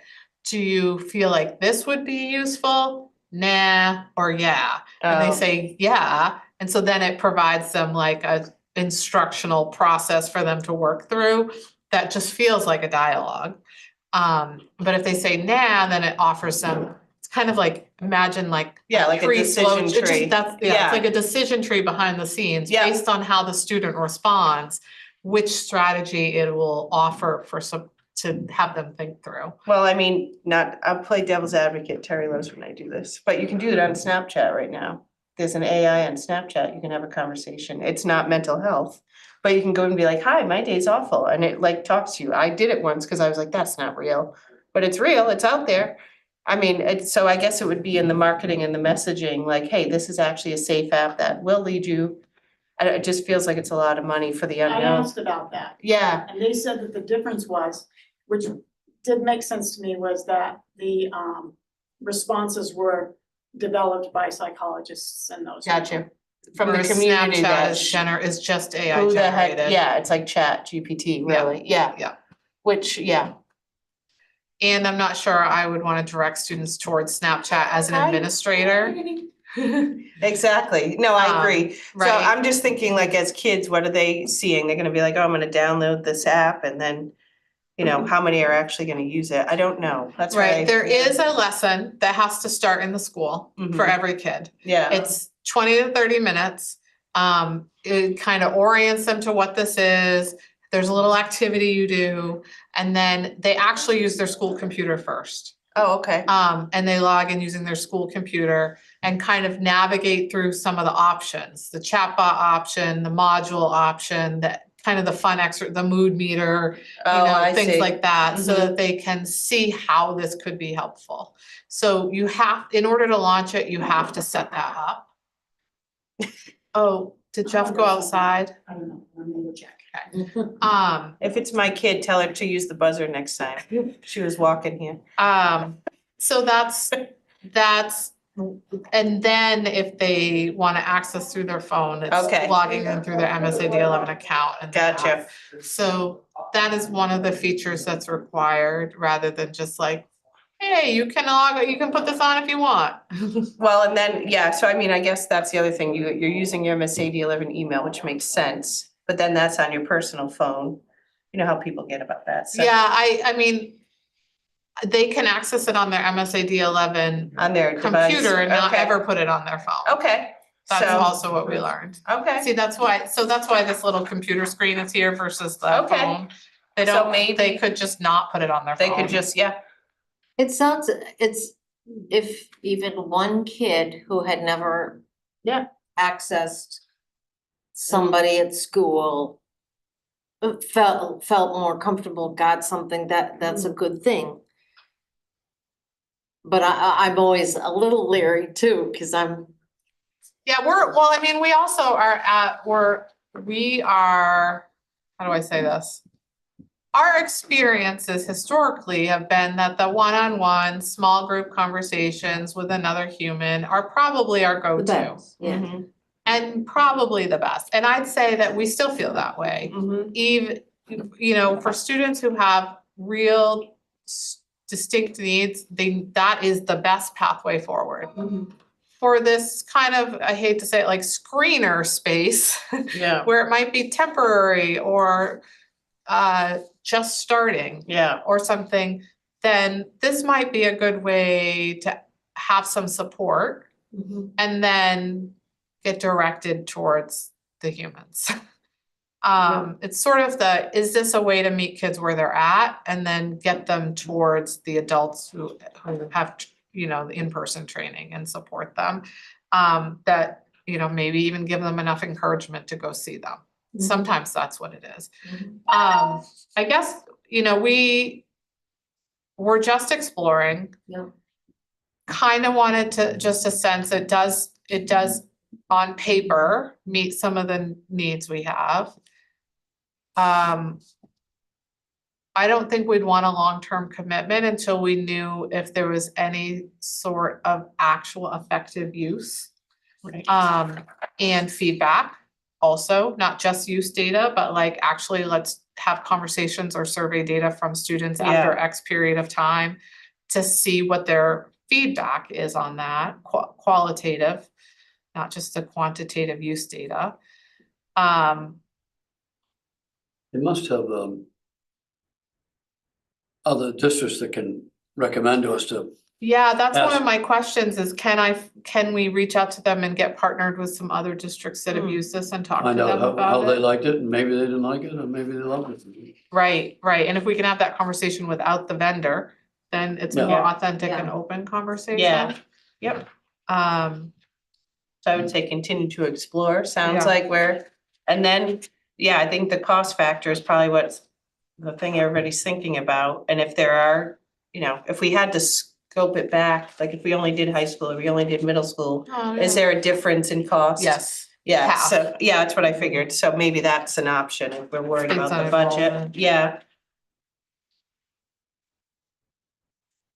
Speaker 1: do you feel like this would be useful? Nah, or yeah. And they
Speaker 2: Oh.
Speaker 1: say, yeah. And so then it provides them like a instructional process for them to work through that just feels like a dialogue. But if they say nah, then it offers them, it's kind of like, imagine like.
Speaker 2: Yeah, like a
Speaker 1: pre-flow-
Speaker 2: decision
Speaker 1: it just-
Speaker 2: tree.
Speaker 1: That's,
Speaker 2: Yeah.
Speaker 1: it's like a decision tree behind the scenes.
Speaker 2: Yeah.
Speaker 1: Based on how the student responds, which strategy it will offer for some, to have them think through.
Speaker 2: Well, I mean, I'll play devil's advocate, Terry loves when I do this, but you can do it on Snapchat right now. There's an AI on Snapchat, you can have a conversation, it's not mental health. But you can go and be like, hi, my day's awful, and it like talks to you. I did it once, cause I was like, that's not real, but it's real, it's out there. I mean, so I guess it would be in the marketing and the messaging, like, hey, this is actually a safe app that will lead you. And it just feels like it's a lot of money for the
Speaker 4: I
Speaker 2: unknown.
Speaker 4: asked about that,
Speaker 2: Yeah,
Speaker 4: and they said that the difference was, which did make sense to me, was that the responses were developed by psychologists and those.
Speaker 2: gotcha. From the
Speaker 1: Whereas
Speaker 2: community
Speaker 1: Snapchat
Speaker 2: that.
Speaker 1: is just AI
Speaker 2: Who the heck,
Speaker 1: generated.
Speaker 2: yeah, it's like Chat GPT, really, yeah.
Speaker 1: Yeah.
Speaker 2: Which, yeah,
Speaker 1: And I'm not sure I would want to direct students towards Snapchat as an
Speaker 2: I-
Speaker 1: administrator,
Speaker 2: exactly, no, I agree. So
Speaker 1: right?
Speaker 2: I'm just thinking like as kids, what are they seeing? They're gonna be like, oh, I'm gonna download this app and then, you know, how many are actually gonna use it? I don't know, that's why.
Speaker 1: Right, there is a lesson that has to start in the school for
Speaker 2: Mhm.
Speaker 1: every kid.
Speaker 2: Yeah,
Speaker 1: It's 20 to 30 minutes. It kind of orients them to what this is. There's a little activity you do, and then they actually use their school computer first.
Speaker 2: oh, okay,
Speaker 1: And they log in using their school computer and kind of navigate through some of the options, the chatbot option, the module option, that kind of the fun the mood meter, you
Speaker 2: oh,
Speaker 1: know,
Speaker 2: I
Speaker 1: things
Speaker 2: see.
Speaker 1: like that, so
Speaker 2: Mhm.
Speaker 1: that they can see how this could be helpful. So you have, in order to launch it, you have to set that up. Oh, did Jeff go outside?
Speaker 4: I don't know, I'm gonna go check.
Speaker 2: If it's my kid, tell her to use the buzzer next time. She was walking here.
Speaker 1: So that's, and then if they wanna access through their phone,
Speaker 2: Okay.
Speaker 1: it's logging in through their MSAD11 account and.
Speaker 2: Gotcha.
Speaker 1: So that is one of the features that's required, rather than just like, hey, you can put this on if you want.
Speaker 2: Well, and then, yeah, so I mean, I guess that's the other thing, you're using your MSAD11 email, which makes sense, but then that's on your personal phone. you know how people get about that, so.
Speaker 1: Yeah, I mean, they can access it on their MSAD11
Speaker 2: On their device,
Speaker 1: computer and not
Speaker 2: okay.
Speaker 1: ever put it on their phone.
Speaker 2: Okay,
Speaker 1: That's
Speaker 2: so,
Speaker 1: also what we learned.
Speaker 2: okay,
Speaker 1: See, that's why this little computer screen is here versus the
Speaker 2: Okay.
Speaker 1: phone. They
Speaker 2: So
Speaker 1: don't,
Speaker 2: maybe-
Speaker 1: they could just not put it on their phone.
Speaker 2: they could just, yeah,
Speaker 6: It sounds, it's, if even one kid who had never.
Speaker 2: Yeah.
Speaker 6: Accessed somebody at school. Felt more comfortable, got something, that's a good thing. But I'm always a little leery too, cause I'm,
Speaker 1: Yeah, well, I mean, we also are we are, how do I say this? Our experiences historically have been that the one-on-one, small group conversations with another human are probably our
Speaker 6: the
Speaker 1: go-to.
Speaker 6: best, yeah.
Speaker 2: mhm,
Speaker 1: And probably the best. And I'd say that we still feel that way.
Speaker 2: mhm,
Speaker 1: Even, you know, for students who have real distinct needs, that is the best pathway forward.
Speaker 2: mhm.
Speaker 1: For this kind of, I hate to say it, like screener space,
Speaker 2: Yeah,
Speaker 1: where it might be temporary or just starting
Speaker 2: yeah,
Speaker 1: or something, then this might be a good way to have some support
Speaker 2: mhm,
Speaker 1: and then get directed towards the humans. It's sort of is this a way to meet kids where they're at and then get them towards the adults who have, you know, the in-person training and support them. That, you know, maybe even give them enough encouragement to go see them. Sometimes that's what it is. I guess, you know, we're just exploring.
Speaker 6: Yeah.
Speaker 1: Kind of wanted to, just a sense, it does on paper meet some of the needs we have. I don't think we'd want a long-term commitment until we knew if there was any sort of actual effective use.
Speaker 2: right,
Speaker 1: And feedback also, not just use data, but like actually let's have conversations or survey data from students after X period of time to see what their feedback is on that, qualitative, not just the quantitative use data.
Speaker 5: They must have, other districts that can recommend to us to,
Speaker 1: Yeah, that's one
Speaker 5: Yes.
Speaker 1: of my questions is can we reach out to them and get partnered with some other districts that have used this and talk to
Speaker 5: find
Speaker 1: them
Speaker 5: out how
Speaker 1: about
Speaker 5: they
Speaker 1: it?
Speaker 5: liked it, and maybe they didn't like it, or maybe they loved it.
Speaker 1: Right, and if we can have that conversation without the vendor, then it's
Speaker 5: Yeah.
Speaker 1: more authentic and
Speaker 6: Yeah.
Speaker 1: open conversation.
Speaker 2: Yeah. Yep.
Speaker 1: Um,
Speaker 2: So I would say continue to explore, sounds
Speaker 1: Yeah.
Speaker 2: like and then, yeah, I think the cost factor is probably what's the thing everybody's thinking about, and if there are, you know, if we had to scope it back, like if we only did high school, or we only did middle school, is there a difference in cost?
Speaker 1: Yes.
Speaker 2: Yeah,
Speaker 1: half.
Speaker 2: so, yeah, that's what I figured, so maybe that's an option if we're worried
Speaker 1: Based
Speaker 2: about
Speaker 1: on
Speaker 2: the budget,
Speaker 1: enrollment.
Speaker 2: yeah,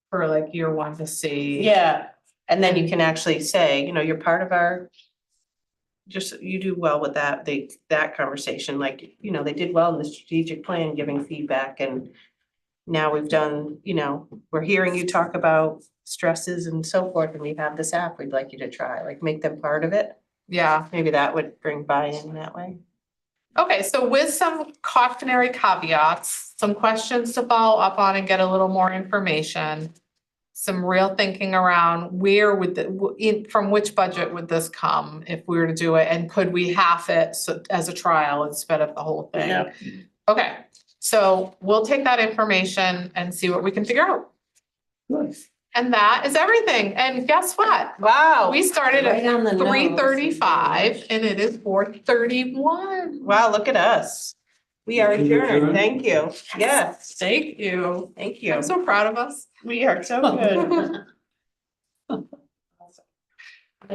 Speaker 1: For like year one to see.
Speaker 2: yeah. And then you can actually say, you know, you're part of our. Just, you do well with that, that conversation, like, you know, they did well in the strategic plan, giving feedback, and. Now we've done, you know, we're hearing you talk about stresses and so forth, and we have this app we'd like you to try, like make them part of it.
Speaker 1: Yeah,
Speaker 2: Maybe that would bring buy-in that way.
Speaker 1: okay, so with some cautionary caveats, some questions to follow up on and get a little more information. Some real thinking around where would from which budget would this come if we were to do it, and could we half it as a trial instead of the whole thing?
Speaker 2: Yeah.
Speaker 1: Okay, so we'll take that information and see what we can figure out.
Speaker 5: Nice.
Speaker 1: And that is everything, and guess what?
Speaker 2: Wow,
Speaker 1: We started
Speaker 6: Right on the
Speaker 1: at
Speaker 6: nose.
Speaker 1: 3:35 and it is 4:31.
Speaker 2: wow, look at us. We are
Speaker 5: Motion to
Speaker 2: adjourned,
Speaker 5: adjourn?
Speaker 2: thank you, yes,
Speaker 1: Thank you.
Speaker 2: thank you,
Speaker 1: I'm so proud of us.
Speaker 2: we are so good.